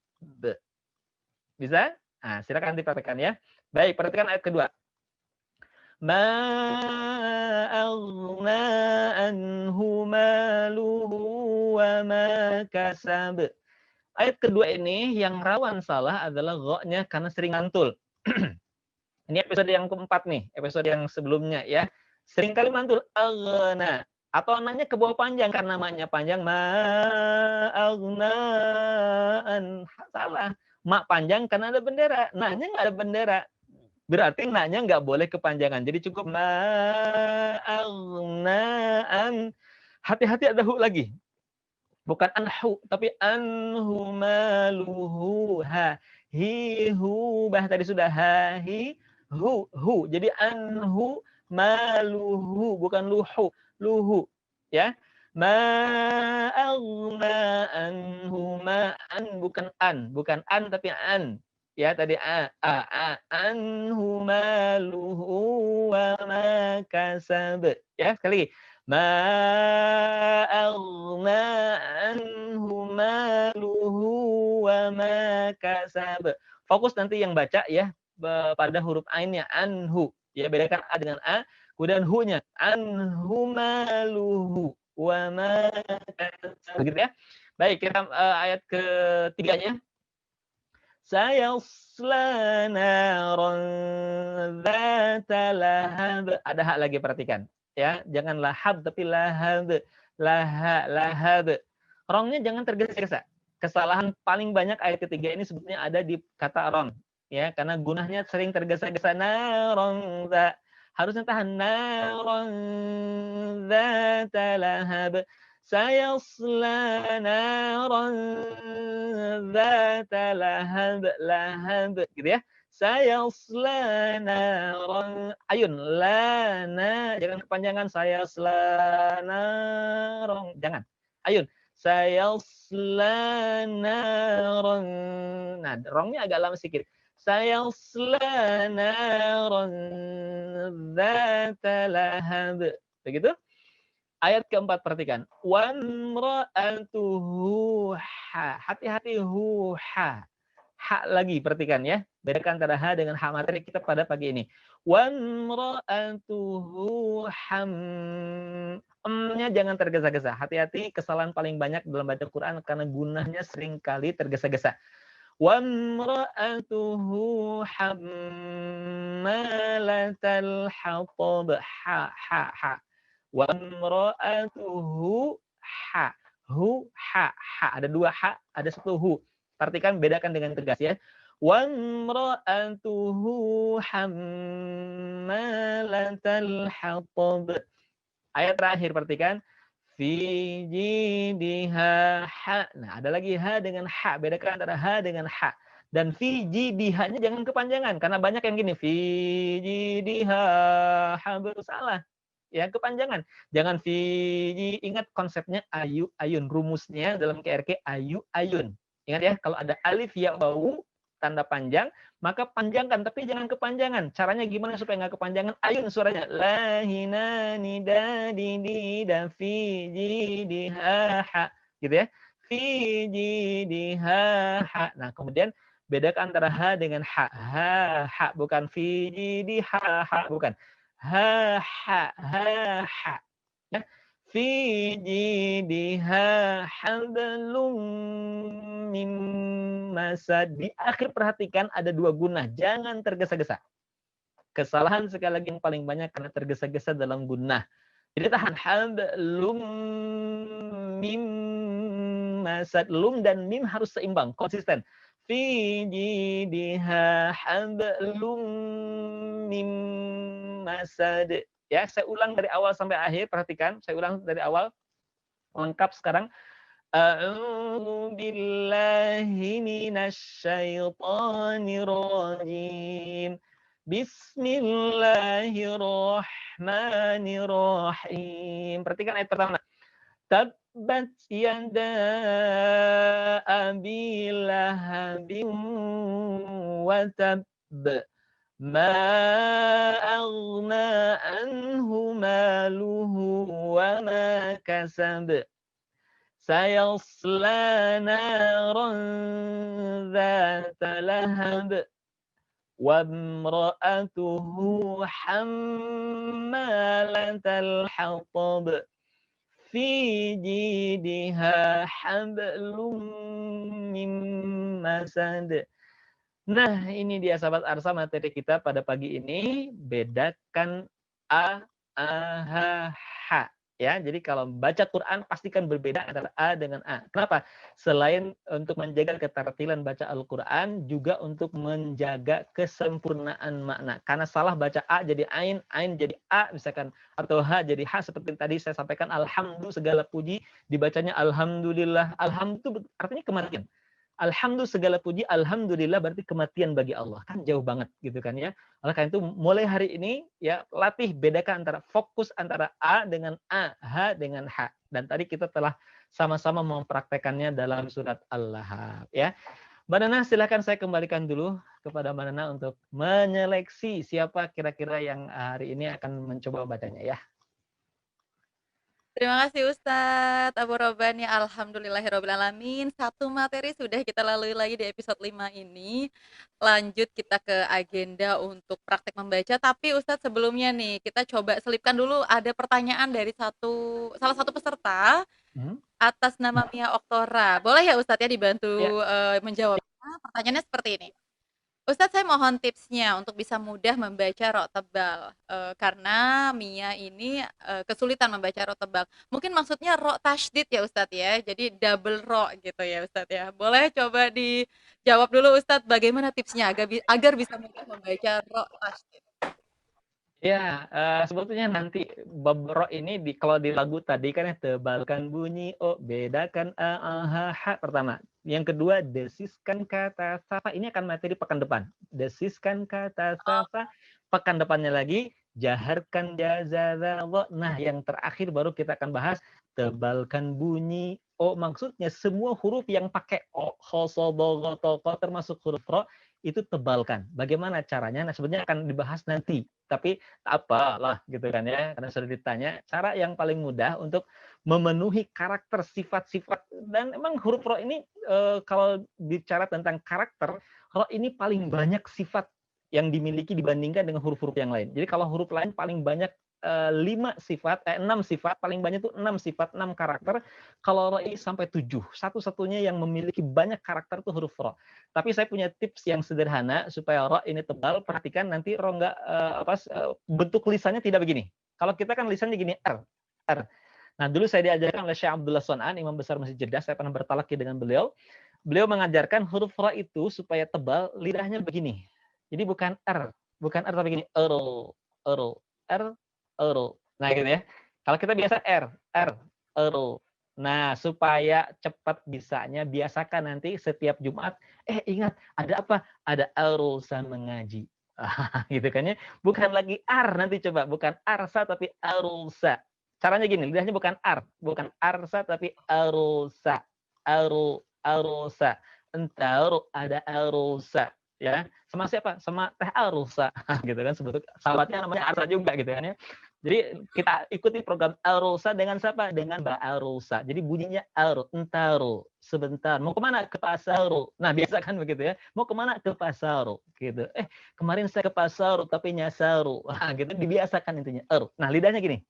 Bisa? Nah, silakan diperhatikan ya. Baik, perhatikan ayat kedua. Ma aghna anhu maluhu wa ma kasab. Ayat kedua ini yang rawan salah adalah gha-nya karena sering mantul. Ini episode yang keempat nih, episode yang sebelumnya ya. Sering kali mantul aghna, atau nanya ke bawah panjang karena namanya panjang. Ma aghna an, salah. Ma panjang karena ada bendera. Nanya nggak ada bendera. Berarti nanya nggak boleh kepanjangan. Jadi cukup ma'agna'an. Hati-hati ada hu lagi. Bukan anhu, tapi anhu maluhu ha. Hi hu, bah tadi sudah ha, hi, hu, hu. Jadi anhu maluhu, bukan luhu, luhu. Ya. Ma'agna anhu ma'an, bukan an tapi an. Ya, tadi anhu maluhu wa ma kasab. Ya, sekali lagi. Ma aghna anhu maluhu wa ma kasab. Fokus nanti yang baca ya pada huruf ainnya anhu. Ya, bedakan a dengan a, kemudian hu-nya anhu maluhu wa ma kasab. Begitu ya. Baik, kita ayat ketiganya. Sayasla naran dzata lahab. Ada hak lagi, perhatikan. Ya, jangan lahab tapi lahab. Lahab. Rongnya jangan tergesa-gesa. Kesalahan paling banyak ayat ketiga ini sebetulnya ada di kata ron. Ya, karena gunahnya sering tergesa-gesa. Naran dza. Harusnya tahan. Naran dzata lahab. Sayasla naran dzata lahab, gitu ya. Sayasla naran, ayun, lana, jangan kepanjangan. Sayasla naran, jangan. Ayun, sayasla naran. Nah, rongnya agak lama sedikit. Sayasla naran dzata lahab. Begitu? Ayat keempat, perhatikan. Wamra'atuhu ha. Hati-hati hu ha. Ha lagi, perhatikan ya. Bedakan antara ha dengan ha materi kita pada pagi ini. Wamra'atuhu ham. Nya jangan tergesa-gesa. Hati-hati, kesalahan paling banyak dalam baca Quran karena gunahnya seringkali tergesa-gesa. Wamra'atuhu hammalatal hatab. Ha. Wamra'atuhu ha. Ha. Ada dua ha, ada satu hu. Perhatikan, bedakan dengan tegas ya. Wamra'atuhu hammalatal hatab. Ayat terakhir perhatikan. Fi jidiha ha. Nah, ada lagi ha dengan ha. Bedakan antara ha dengan ha. Dan fi jidiha-nya jangan kepanjangan. Karena banyak yang gini. Fi jidiha ha. Salah. Ya, kepanjangan. Jangan fi. Ingat konsepnya ayu, ayun. Rumusnya dalam KRK ayu, ayun. Ingat ya, kalau ada alif, ya, wawu, tanda panjang, maka panjangkan, tapi jangan kepanjangan. Caranya gimana supaya nggak kepanjangan? Ayun suaranya. Lahina nida dida fi jidiha ha. Gitu ya. Fi jidiha ha. Nah, kemudian bedakan antara ha dengan ha. Ha. Bukan fi jidiha ha. Bukan. Ha. Ya. Fi jidiha hablum mim masad. Di akhir perhatikan ada dua gunnah, jangan tergesa-gesa. Kesalahan sekali lagi yang paling banyak karena tergesa-gesa dalam gunnah. Jadi tahan, hablum mim masad. Lum dan mim harus seimbang, konsisten. Fi jidiha hablum mim masad. Ya, saya ulang dari awal sampai akhir, perhatikan. Saya ulang dari awal lengkap sekarang. A'udzu billahi minasyaitonir rajim. Bismillahirrahmanirrahim. Perhatikan ayat pertama. Tabbat yada abi lahabin wa tabb. Ma aghna anhu maluhu wa ma kasab. Sayasla naran dhata lahab. Wamra'atuhu hammalatal hatab. Fi jidiha hablum mim masad. Nah, ini dia sahabat Arsa materi kita pada pagi ini. Bedakan a, ha, ha. Ya, jadi kalau baca Quran pastikan berbeda antara a dengan a. Kenapa? Selain untuk menjaga ketertilan baca Al-Quran, juga untuk menjaga kesempurnaan makna. Karena salah baca a jadi ain jadi a misalkan, atau ha jadi ha, seperti tadi saya sampaikan, alhamdulillah segala puji dibacanya alhamdulillah. Alhamdulillah artinya kematian. Alhamdulillah segala puji, alhamdulillah berarti kematian bagi Allah. Kan jauh banget gitu kan ya. Oleh karena itu mulai hari ini ya latih bedakan antara fokus antara a dengan a, ha dengan ha. Dan tadi kita telah sama-sama mempraktekannya dalam surat Al-Lahab ya. Mbak Nana, silakan saya kembalikan dulu kepada Mbak Nana untuk menyeleksi siapa kira-kira yang hari ini akan mencoba bacanya ya. Terima kasih Ustadz Abu Robani. Alhamdulillahirrahmanirrahim. Satu materi sudah kita lalui lagi di episode 5 ini. Lanjut kita ke agenda untuk praktek membaca. Tapi Ustadz sebelumnya nih, kita coba selipkan dulu ada pertanyaan dari salah satu peserta atas nama Mia Oktora. Boleh ya Ustadz ya dibantu menjawabnya? Pertanyaannya seperti ini. Ustadz, saya mohon tipsnya untuk bisa mudah membaca ro tebal, karena Mia ini kesulitan membaca ro tebal. Mungkin maksudnya ro tasydid ya Ustadz ya, jadi double ro gitu ya Ustadz ya. Boleh coba dijawab dulu Ustadz, bagaimana tipsnya agar bisa mudah membaca ro tasydid? Ya, sebetulnya nanti bab ro ini kalau di lagu tadi kan ya, tebalkan bunyi o, bedakan a, ha, ha pertama. Yang kedua, desiskan kata safa. Ini akan materi pekan depan. Desiskan kata safa. Pekan depannya lagi, jaharkan jazadha. Nah, yang terakhir baru kita akan bahas tebalkan bunyi o. Maksudnya semua huruf yang pakai o, khosobogotoko, termasuk huruf ro, itu tebalkan. Bagaimana caranya? Nah, sebenarnya akan dibahas nanti. Tapi apalah gitu kan ya. Karena sudah ditanya, cara yang paling mudah untuk memenuhi karakter, sifat-sifat. Dan emang huruf ro ini kalau bicara tentang karakter, ro ini paling banyak sifat yang dimiliki dibandingkan dengan huruf-huruf yang lain. Jadi kalau huruf lain paling banyak 6 sifat, paling banyak itu 6 sifat, 6 karakter. Kalau ro ini sampai 7. Satu-satunya yang memiliki banyak karakter itu huruf ro. Tapi saya punya tips yang sederhana supaya ro ini tebal. Perhatikan nanti ro nggak bentuk lisannya tidak begini. Kalau kita kan lisannya gini R. Nah, dulu saya diajarkan oleh Syekh Abdullah Son'an, Imam Besar Masjid Jeddah. Saya pernah bertalaki dengan beliau. Beliau mengajarkan huruf ro itu supaya tebal, lidahnya begini. Jadi bukan R tapi gini, R. Nah, gitu ya. Kalau kita biasa R. Nah, supaya cepat bisanya, biasakan nanti setiap Jumat, ingat, ada apa? Ada arusan mengaji. Gitu kan ya. Bukan lagi R nanti coba, bukan arsa tapi arusa. Caranya gini, lidahnya bukan arsa tapi arusa. Arusa. Entar ada arusa. Ya, sama siapa? Sama Teh Arusa, gitu kan, sebetulnya sahabatnya namanya Arsa juga, gitu kan ya. Jadi kita ikuti program Arusa dengan siapa? Dengan Mbak Arusa. Jadi bunyinya entaru, sebentar. Mau kemana? Ke pasaru. Nah, biasa kan begitu ya. Mau kemana? Ke pasaru, gitu. Kemarin saya ke pasaru tapi nyasaru. Nah, gitu dibiasakan intinya. Nah, lidahnya gini,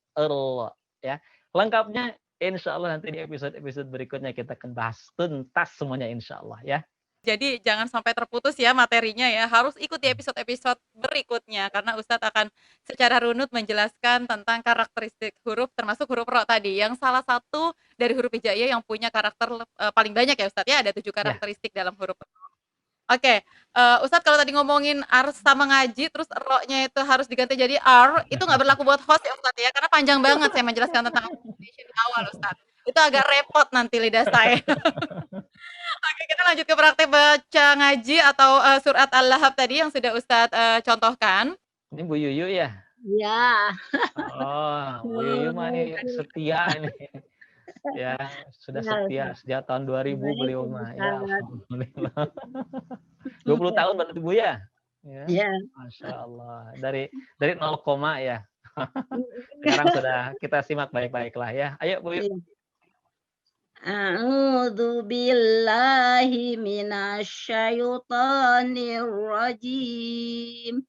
ya. Lengkapnya insya Allah nanti di episode berikutnya kita akan bahas tuntas semuanya insya Allah ya. Jadi jangan sampai terputus ya materinya ya, harus ikuti episode-episode berikutnya karena Ustadz akan secara runut menjelaskan tentang karakteristik huruf termasuk huruf ro tadi yang salah satu dari huruf hijaiyah yang punya karakter paling banyak ya Ustadz ya, ada 7 Ya. karakteristik dalam huruf. Oke, Ustadz kalau tadi ngomongin arsa mengaji terus ro-nya itu harus diganti jadi R, itu nggak berlaku buat host ya Ustadz ya, karena panjang banget saya menjelaskan tentang application di awal Ustadz. Itu agak repot nanti lidah saya. Oke, kita lanjut ke praktek baca ngaji atau surat Al-Lahab tadi yang sudah Ustadz contohkan. Ini Bu Yuyu ya? Ya. Oh, Bu Yuyu mah ini setia ini. Ya, sudah setia sejak tahun 2000 beliau mah. Ya, alhamdulillah. 20 tahun berarti Bu ya? Ya. Masya Allah. Dari 0, ya. Sekarang sudah kita simak baik-baiklah ya. Ayo Bu Yuyu. A'udzu billahi minasyaitonir rajim.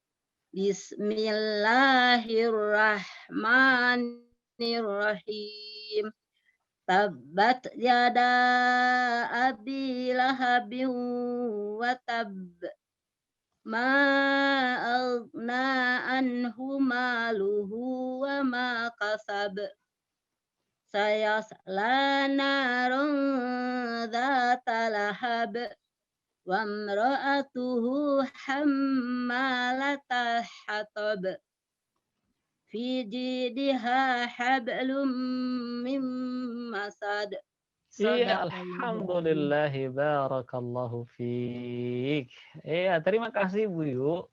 Bismillahirrahmanirrahim. Tabbat yada abi lahabin wa tab. Ma aghna anhu maluhu wa ma kasab. Sayasla narun dzata lahab wa imra'atuhu hammalatal hatab fi jidha hablum min masad. Iya, alhamdulillah, barakallahu fiik. Iya, terima kasih Bu Yu.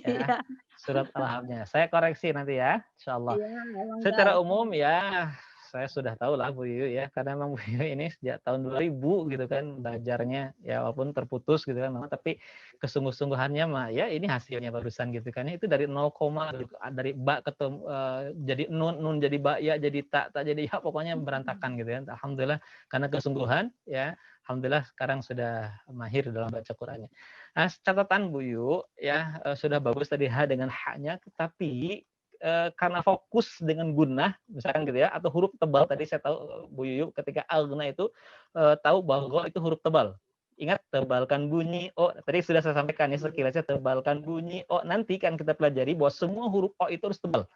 Ya, surat Al-Lahabnya. Saya koreksi nanti ya, insyaallah. Secara umum ya, saya sudah tahu lah Bu Yu ya, karena memang Bu Yu ini sejak tahun 2000 gitu kan belajarnya, ya walaupun terputus gitu kan, tapi kesungguh-sungguhannya mah ya ini hasilnya barusan gitu kan. Itu dari 0, dari ba ketemu jadi nun jadi ba, ya jadi tak jadi ya, pokoknya berantakan gitu kan. Alhamdulillah karena kesungguhan ya, alhamdulillah sekarang sudah mahir dalam baca Qur'annya. Nah, catatan Bu Yu ya, sudah bagus tadi H dengan H-nya, tapi karena fokus dengan gunnah misalkan gitu ya, atau huruf tebal tadi saya tahu Bu Yuyu ketika al-guna itu tahu bahwa itu huruf tebal. Ingat, tebalkan bunyi O, tadi sudah saya sampaikan ya sekilasnya, tebalkan bunyi O. Nanti kan kita pelajari bahwa semua huruf O itu harus tebal.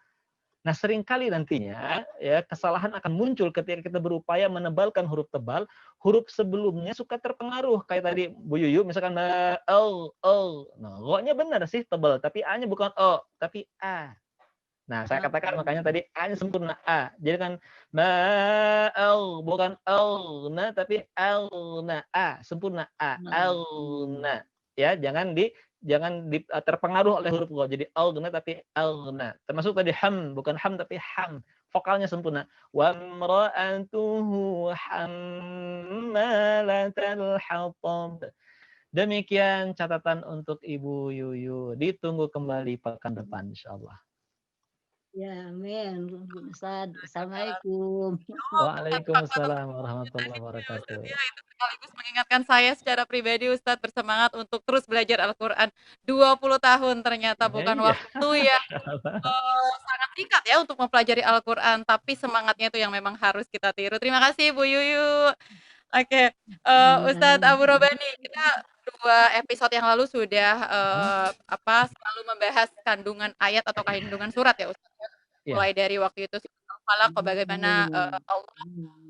Nah, seringkali nantinya ya kesalahan akan muncul ketika kita berupaya menebalkan huruf tebal, huruf sebelumnya suka terpengaruh. Kayak tadi Bu Yuyu misalkan O. Nah, O-nya benar sih tebal, tapi A-nya bukan O, tapi A. Nah, saya katakan makanya tadi A-nya sempurna A. Jadi kan ma'al bukan al-na tapi al-na A, sempurna A. Al-na. Ya, jangan terpengaruh oleh huruf ghain. Jadi al-na tapi al-na. Termasuk tadi ham bukan ham tapi ham. Vokalnya sempurna. Wa imra'atuhu hammalatal hatab. Demikian catatan untuk Ibu Yuyu. Ditunggu kembali pekan depan insyaallah. Ya, amin. Ustaz. Assalamualaikum. Waalaikumsalam warahmatullahi wabarakatuh. Ya, itu sekaligus mengingatkan saya secara pribadi Ustadz bersemangat untuk terus belajar Al-Quran. 20 tahun ternyata Ya, bukan iya. waktu yang sangat singkat ya untuk mempelajari Al-Quran, tapi semangatnya itu yang memang harus kita tiru. Terima kasih Bu Yuyu. Oke, Ustadz Abu Robani, kita 2 episode yang lalu sudah selalu membahas kandungan ayat atau kandungan surat ya Ustadz ya. Iya. Mulai dari waktu itu surat Al-Falaq, bagaimana Allah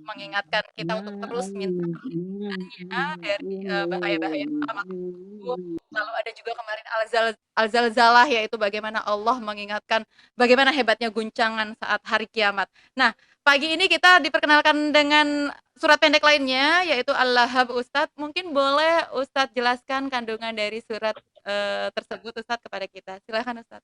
mengingatkan kita untuk terus minta perlindungannya dari bahaya-bahaya alam tersebut. Lalu ada juga kemarin Al-Zalzalah, yaitu bagaimana Allah mengingatkan bagaimana hebatnya guncangan saat hari kiamat. Nah, pagi ini kita diperkenalkan dengan surat pendek lainnya, yaitu Al-Lahab. Ustadz, mungkin boleh Ustadz jelaskan kandungan dari surat tersebut Ustadz kepada kita. Silakan Ustadz.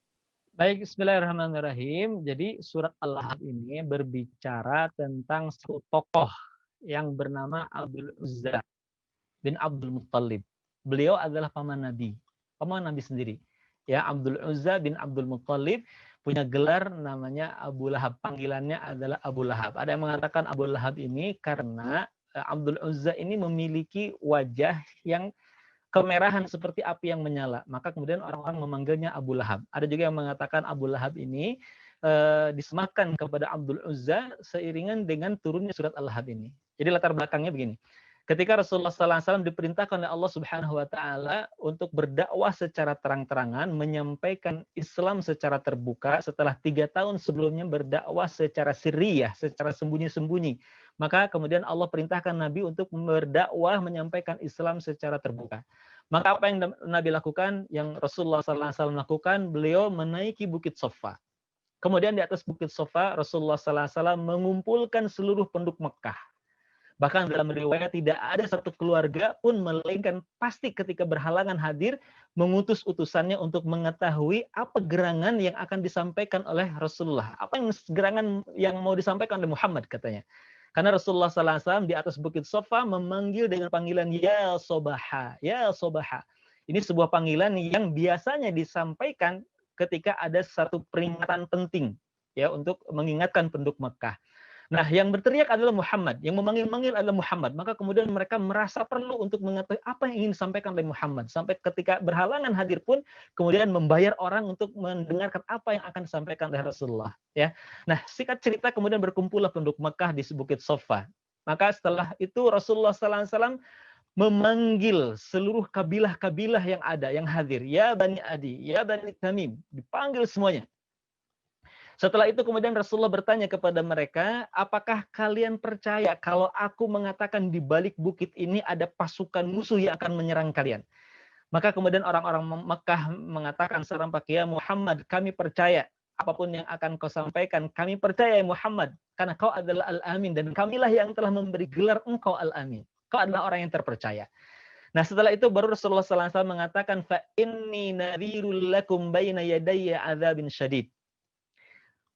Baik, bismillahirrahmanirrahim. Jadi surat Al-Lahab ini berbicara tentang satu tokoh yang bernama Abdul Uzza bin Abdul Muttalib. Beliau adalah paman Nabi sendiri. Ya, Abdul Uzza bin Abdul Muttalib punya gelar namanya Abu Lahab. Panggilannya adalah Abu Lahab. Ada yang mengatakan Abu Lahab ini karena Abdul Uzza ini memiliki wajah yang kemerahan seperti api yang menyala. Maka kemudian orang-orang memanggilnya Abu Lahab. Ada juga yang mengatakan Abu Lahab ini disematkan kepada Abdul Uzza seiringan dengan turunnya surat Al-Lahab ini. Jadi latar belakangnya begini. Ketika Rasulullah SAW diperintahkan oleh Allah Subhanahu Wa Taala untuk berdakwah secara terang-terangan, menyampaikan Islam secara terbuka setelah 3 tahun sebelumnya berdakwah secara sirriyah, secara sembunyi-sembunyi. Maka kemudian Allah perintahkan Nabi untuk berdakwah menyampaikan Islam secara terbuka. Maka apa yang Nabi lakukan, yang Rasulullah SAW lakukan, beliau menaiki Bukit Sofa. Kemudian di atas Bukit Sofa, Rasulullah SAW mengumpulkan seluruh penduduk Mekah. Bahkan dalam riwayat tidak ada satu keluarga pun melainkan pasti ketika berhalangan hadir mengutus utusannya untuk mengetahui apa gerangan yang akan disampaikan oleh Rasulullah. Apa yang gerangan yang mau disampaikan oleh Muhammad katanya. Karena Rasulullah SAW di atas Bukit Sofa memanggil dengan panggilan Ya Sobaha, Ya Sobaha. Ini sebuah panggilan yang biasanya disampaikan ketika ada satu peringatan penting ya untuk mengingatkan penduduk Mekah. Nah, yang berteriak adalah Muhammad, yang memanggil-manggil adalah Muhammad. Maka kemudian mereka merasa perlu untuk mengetahui apa yang ingin disampaikan oleh Muhammad. Sampai ketika berhalangan hadir pun, kemudian membayar orang untuk mendengarkan apa yang akan disampaikan oleh Rasulullah. Ya, nah singkat cerita kemudian berkumpullah penduduk Mekah di Bukit Sofa. Maka setelah itu Rasulullah SAW memanggil seluruh kabilah-kabilah yang ada, yang hadir. Ya Bani Adi, ya Bani Tamim, dipanggil semuanya. Setelah itu kemudian Rasulullah bertanya kepada mereka, apakah kalian percaya kalau aku mengatakan di balik bukit ini ada pasukan musuh yang akan menyerang kalian? Maka kemudian orang-orang Mekah mengatakan serentak, ya Muhammad, kami percaya apapun yang akan kau sampaikan, kami percaya ya Muhammad, karena kau adalah Al-Amin dan kamilah yang telah memberi gelar engkau Al-Amin. Kau adalah orang yang terpercaya. Nah setelah itu baru Rasulullah SAW mengatakan, fa inni nadhirul lakum baina yadayya adzabin syadid.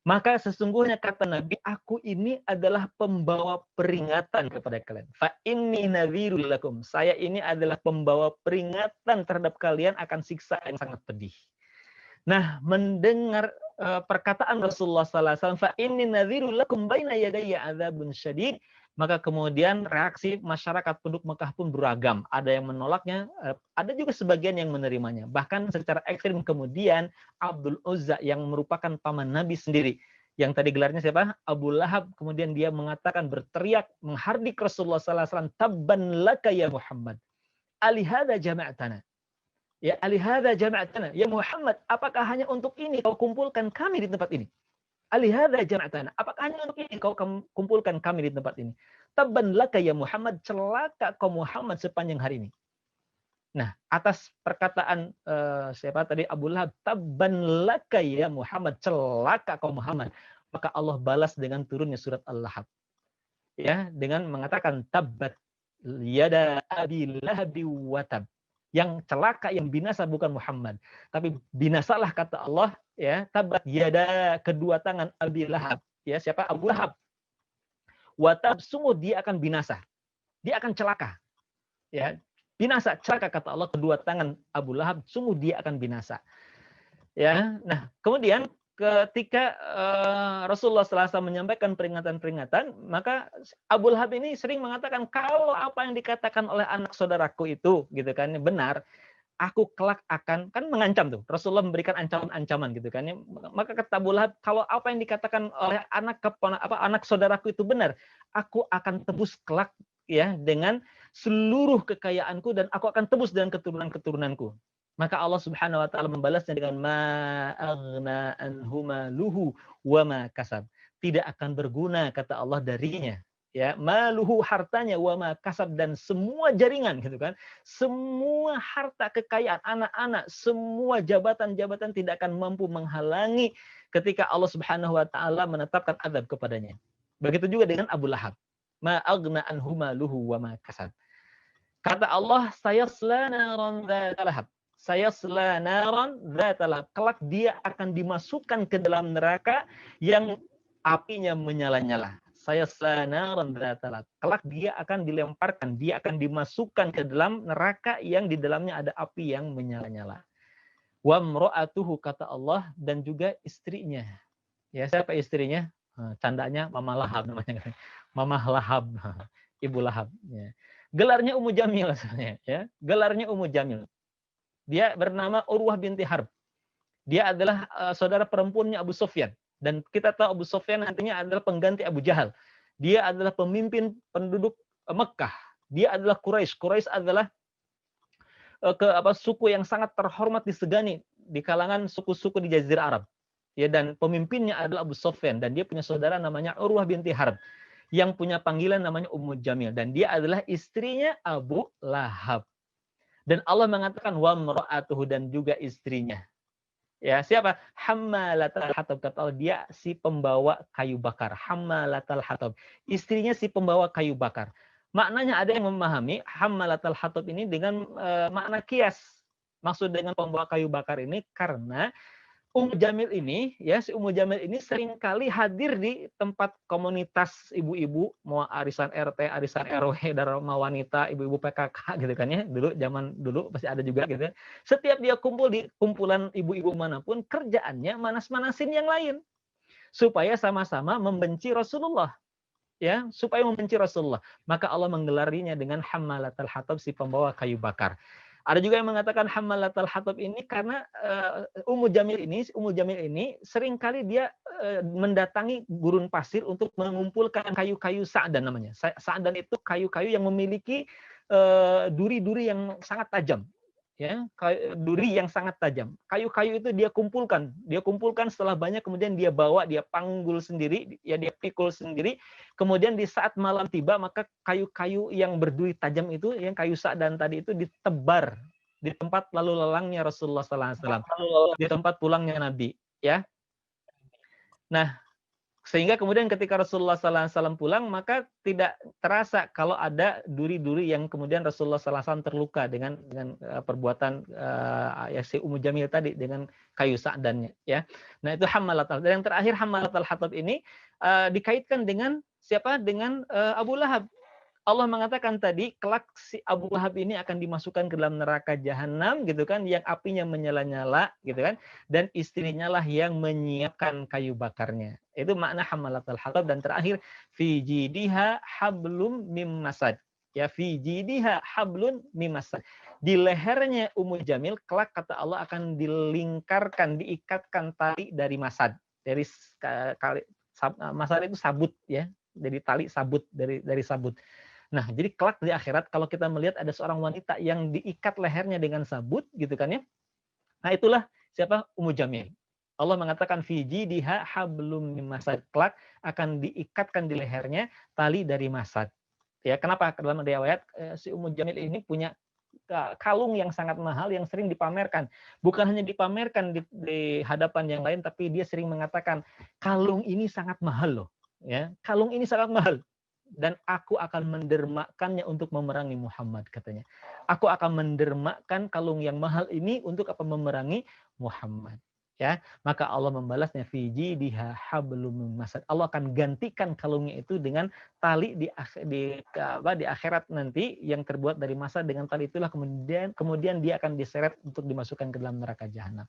Maka sesungguhnya kata Nabi, aku ini adalah pembawa peringatan kepada kalian. Fa inni nadhirul lakum. Saya ini adalah pembawa peringatan terhadap kalian akan siksa yang sangat pedih. Nah, mendengar perkataan Rasulullah SAW, fa inni nadhirul lakum baina yadayya adzabun syadid, maka kemudian reaksi masyarakat penduduk Mekah pun beragam. Ada yang menolaknya, ada juga sebagian yang menerimanya. Bahkan secara ekstrim kemudian Abdul Uzza yang merupakan paman Nabi sendiri, yang tadi gelarnya siapa? Abu Lahab, kemudian dia mengatakan, berteriak, menghardik Rasulullah SAW, tabban laka ya Muhammad, alihada jama'atana. Ya alihada jama'atana. Ya Muhammad, apakah hanya untuk ini kau kumpulkan kami di tempat ini? Alihada jama'atana. Apakah hanya untuk ini kau kumpulkan kami di tempat ini? Tabban laka ya Muhammad, celaka kau Muhammad sepanjang hari ini. Nah, atas perkataan siapa tadi Abu Lahab, tabban laka ya Muhammad, celaka kau Muhammad, maka Allah balas dengan turunnya surat Al-Lahab. Ya, dengan mengatakan tabbat yada abi lahabi wa tab. Yang celaka, yang binasa bukan Muhammad, tapi binasalah kata Allah, ya, tabat yada, kedua tangan Abi Lahab, ya, siapa? Abu Lahab. Watab, sungguh dia akan binasa, dia akan celaka, ya, binasa, celaka kata Allah, kedua tangan Abu Lahab, sungguh dia akan binasa. Ya, nah kemudian ketika Rasulullah SAW menyampaikan peringatan-peringatan, maka Abu Lahab ini sering mengatakan, kalau apa yang dikatakan oleh anak saudaraku itu, gitu kan, benar, aku kelak akan, kan mengancam tuh, Rasulullah memberikan ancaman-ancaman gitu kan, maka kata Abu Lahab, kalau apa yang dikatakan oleh anak saudaraku itu benar, aku akan tebus kelak ya dengan seluruh kekayaanku dan aku akan tebus dengan keturunan-keturunanku. Maka Allah Subhanahu wa taala membalasnya dengan ma'aghna anhu maluhu wa ma kasab. Tidak akan berguna kata Allah darinya, ya, maluhu hartanya wa ma kasab dan semua jaringan gitu kan. Semua harta kekayaan anak-anak, semua jabatan-jabatan tidak akan mampu menghalangi ketika Allah Subhanahu wa taala menetapkan azab kepadanya. Begitu juga dengan Abu Lahab. Ma'aghna anhu maluhu wa ma kasab. Kata Allah, sayasla naran dzata lahab. Sayasla naran dzata lahab. Kelak dia akan dimasukkan ke dalam neraka yang apinya menyala-nyala. Sayasla naran dzata lahab. Kelak dia akan dilemparkan, dia akan dimasukkan ke dalam neraka yang di dalamnya ada api yang menyala-nyala. Wa mra'atuhu kata Allah dan juga istrinya. Ya, siapa istrinya? Candanya Mama Lahab namanya. Mama Lahab, Ibu Lahab. Ya. Gelarnya Ummu Jamil sebenarnya. Ya. Gelarnya Ummu Jamil. Dia bernama Urwah binti Harb. Dia adalah saudara perempuannya Abu Sufyan. Dan kita tahu Abu Sufyan nantinya adalah pengganti Abu Jahal. Dia adalah pemimpin penduduk Mekah. Dia adalah Quraisy. Quraisy adalah suku yang sangat terhormat disegani di kalangan suku-suku di Jazirah Arab. Ya, dan pemimpinnya adalah Abu Sufyan dan dia punya saudara namanya Urwah binti Harb yang punya panggilan namanya Ummu Jamil dan dia adalah istrinya Abu Lahab. Dan Allah mengatakan wa mra'atuhu dan juga istrinya. Ya, siapa? Hammalatal hatab, kata Allah, dia si pembawa kayu bakar. Hammalatal hatab. Istrinya si pembawa kayu bakar. Maknanya ada yang memahami hammalatal hatab ini dengan makna kias. Maksud dengan pembawa kayu bakar ini karena Ummu Jamil ini, ya, si Ummu Jamil ini seringkali hadir di tempat komunitas ibu-ibu, mau arisan RT, arisan RW, Dharma Wanita, ibu-ibu PKK gitu kan ya, dulu zaman dulu pasti ada juga gitu. Setiap dia kumpul di kumpulan ibu-ibu manapun, kerjaannya manas-manasin yang lain supaya sama-sama membenci Rasulullah. Ya, supaya membenci Rasulullah. Maka Allah menggelarinya dengan hammalatal hatab, si pembawa kayu bakar. Ada juga yang mengatakan hammalatal hatab ini karena Ummu Jamil ini seringkali dia mendatangi gurun pasir untuk mengumpulkan kayu-kayu sa'dan namanya. Sa'dan itu kayu-kayu yang memiliki duri-duri yang sangat tajam. Ya, duri yang sangat tajam. Kayu-kayu itu dia kumpulkan setelah banyak, kemudian dia bawa, dia panggul sendiri, ya dia pikul sendiri. Kemudian di saat malam tiba, maka kayu-kayu yang berduri tajam itu, yang kayu sa'dan tadi itu ditebar di tempat lalu lelangnya Rasulullah SAW, di tempat pulangnya Nabi. Ya, nah, sehingga kemudian ketika Rasulullah SAW pulang, maka tidak terasa kalau ada duri-duri yang kemudian Rasulullah SAW terluka dengan perbuatan ya si Ummu Jamil tadi dengan kayu sa'dannya. Ya, nah itu hammalatal. Dan yang terakhir hammalatal hatab ini dikaitkan dengan siapa? Dengan Abu Lahab. Allah mengatakan tadi kelak si Abu Lahab ini akan dimasukkan ke dalam neraka jahanam gitu kan, yang apinya menyala-nyala gitu kan, dan istrinya lah yang menyiapkan kayu bakarnya. Itu makna hammalatal hatab. Dan terakhir fi jidiha hablum mim masad. Ya, fi jidiha hablun mim masad. Di lehernya Ummu Jamil kelak kata Allah akan dilingkarkan, diikatkan tali dari masad. Dari masad itu sabut ya. Jadi tali sabut dari sabut. Nah, jadi kelak di akhirat kalau kita melihat ada seorang wanita yang diikat lehernya dengan sabut gitu kan ya. Nah, itulah siapa? Ummu Jamil. Allah mengatakan fi jidiha hablum mim masad. Kelak akan diikatkan di lehernya tali dari masad. Ya, kenapa? Dalam riwayat si Ummu Jamil ini punya kalung yang sangat mahal yang sering dipamerkan. Bukan hanya dipamerkan di hadapan yang lain, tapi dia sering mengatakan kalung ini sangat mahal loh. Ya, kalung ini sangat mahal. Dan aku akan mendermakannya untuk memerangi Muhammad, katanya. Aku akan mendermakan kalung yang mahal ini untuk apa? Memerangi Muhammad. ya, maka Allah membalasnya fi jidha hablum min masad. Allah akan gantikan kalungnya itu dengan tali di akhirat nanti yang terbuat dari massa. Dengan tali itulah kemudian dia akan diseret untuk dimasukkan ke dalam neraka jahanam.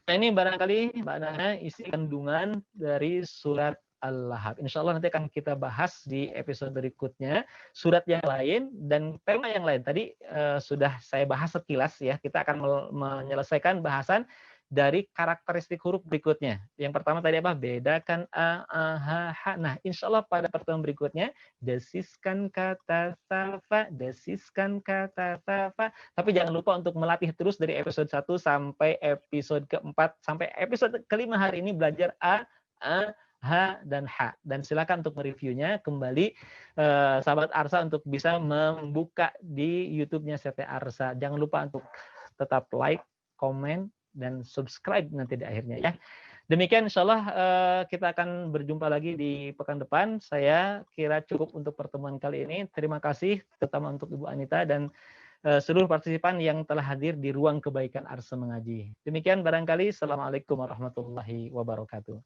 Nah, ini barangkali Mbak Nana isi kandungan dari surat Al-Lahab. Insya Allah nanti akan kita bahas di episode berikutnya surat yang lain dan tema yang lain. Tadi sudah saya bahas sekilas ya. Kita akan menyelesaikan bahasan dari karakteristik huruf berikutnya. Yang pertama tadi apa? Bedakan a, ha, ha. Nah, insya Allah pada pertemuan berikutnya desiskan kata safa, desiskan kata safa. Tapi jangan lupa untuk melatih terus dari episode 1 sampai episode keempat sampai episode kelima hari ini belajar a, ha, dan ha. Dan silakan untuk mereviewnya kembali sahabat Arsa untuk bisa membuka di YouTube-nya CT Arsa. Jangan lupa untuk tetap like, komen, dan subscribe nanti di akhirnya ya. Demikian insya Allah kita akan berjumpa lagi di pekan depan. Saya kira cukup untuk pertemuan kali ini. Terima kasih terutama untuk Ibu Anita dan seluruh partisipan yang telah hadir di ruang kebaikan Arsa Mengaji. Demikian barangkali. Assalamualaikum warahmatullahi wabarakatuh.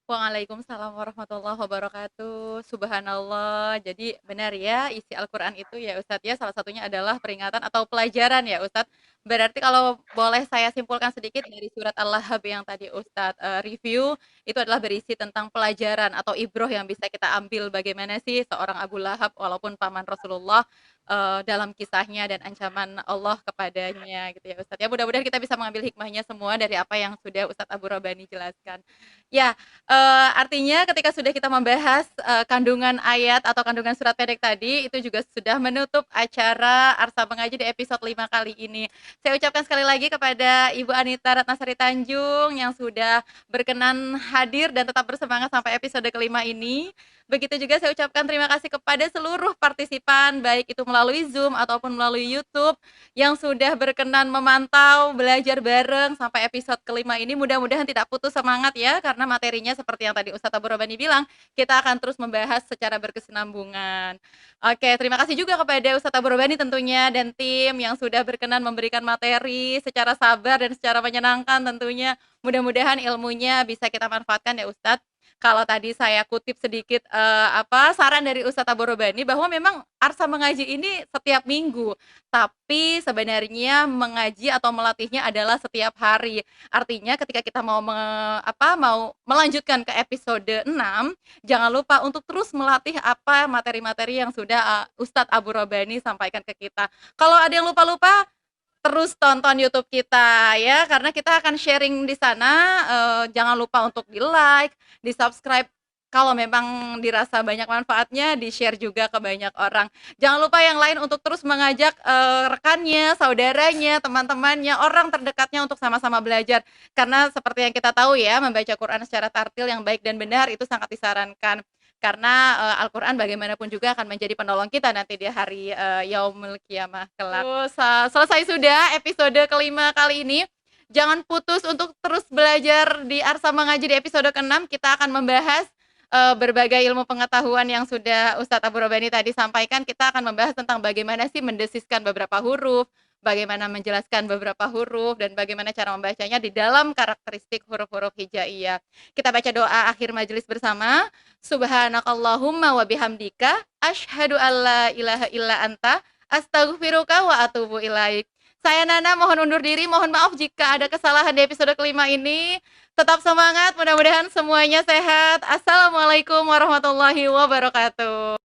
Waalaikumsalam warahmatullahi wabarakatuh. Subhanallah. Jadi benar ya, isi Al-Quran itu ya Ustadz ya, salah satunya adalah peringatan atau pelajaran ya Ustadz. Berarti kalau boleh saya simpulkan sedikit dari surat Al-Lahab yang tadi Ustadz review, itu adalah berisi tentang pelajaran atau ibroh yang bisa kita ambil bagaimana sih seorang Abu Lahab walaupun paman Rasulullah dalam kisahnya dan ancaman Allah kepadanya gitu ya Ustadz. Ya mudah-mudahan kita bisa mengambil hikmahnya semua dari apa yang sudah Ustadz Abu Robani jelaskan. Ya, artinya ketika sudah kita membahas kandungan ayat atau kandungan surat pendek tadi, itu juga sudah menutup acara Arsa Mengaji di episode 5 kali ini. Saya ucapkan sekali lagi kepada Ibu Anita Ratnasari Tanjung yang sudah berkenan hadir dan tetap bersemangat sampai episode kelima ini. Begitu juga saya ucapkan terima kasih kepada seluruh partisipan, baik itu melalui Zoom ataupun melalui YouTube, yang sudah berkenan memantau, belajar bareng sampai episode kelima ini. Mudah-mudahan tidak putus semangat ya, karena materinya seperti yang tadi Ustadz Abu Robani bilang, kita akan terus membahas secara berkesinambungan. Oke, terima kasih juga kepada Ustadz Abu Robani tentunya dan tim yang sudah berkenan memberikan materi secara sabar dan secara menyenangkan tentunya. Mudah-mudahan ilmunya bisa kita manfaatkan ya Ustadz. Kalau tadi saya kutip sedikit saran dari Ustadz Abu Robani bahwa memang Arsa Mengaji ini setiap minggu, tapi sebenarnya mengaji atau melatihnya adalah setiap hari. Artinya ketika kita mau melanjutkan ke episode 6, jangan lupa untuk terus melatih apa materi-materi yang sudah Ustadz Abu Robani sampaikan ke kita. Kalau ada yang lupa-lupa, terus tonton YouTube kita ya, karena kita akan sharing di sana. Jangan lupa untuk di-like, di-subscribe. Kalau memang dirasa banyak manfaatnya, di-share juga ke banyak orang. Jangan lupa yang lain untuk terus mengajak rekannya, saudaranya, teman-temannya, orang terdekatnya untuk sama-sama belajar. Karena seperti yang kita tahu ya, membaca Quran secara tartil yang baik dan benar itu sangat disarankan. Karena Al-Quran bagaimanapun juga akan menjadi penolong kita nanti di hari Yaumul Qiyamah kelak. Selesai sudah episode kelima kali ini. Jangan putus untuk terus belajar di Arsa Mengaji di episode ke-6. Kita akan membahas berbagai ilmu pengetahuan yang sudah Ustadz Abu Robani tadi sampaikan. Kita akan membahas tentang bagaimana sih mendesiskan beberapa huruf, bagaimana menjelaskan beberapa huruf, dan bagaimana cara membacanya di dalam karakteristik huruf-huruf hijaiyah. Kita baca doa akhir majelis bersama. Subhanakallahumma wa bihamdika asyhadu alla ilaha illa anta astaghfiruka wa atubu ilaik. Saya Nana mohon undur diri, mohon maaf jika ada kesalahan di episode kelima ini. Tetap semangat, mudah-mudahan semuanya sehat. Assalamualaikum warahmatullahi wabarakatuh.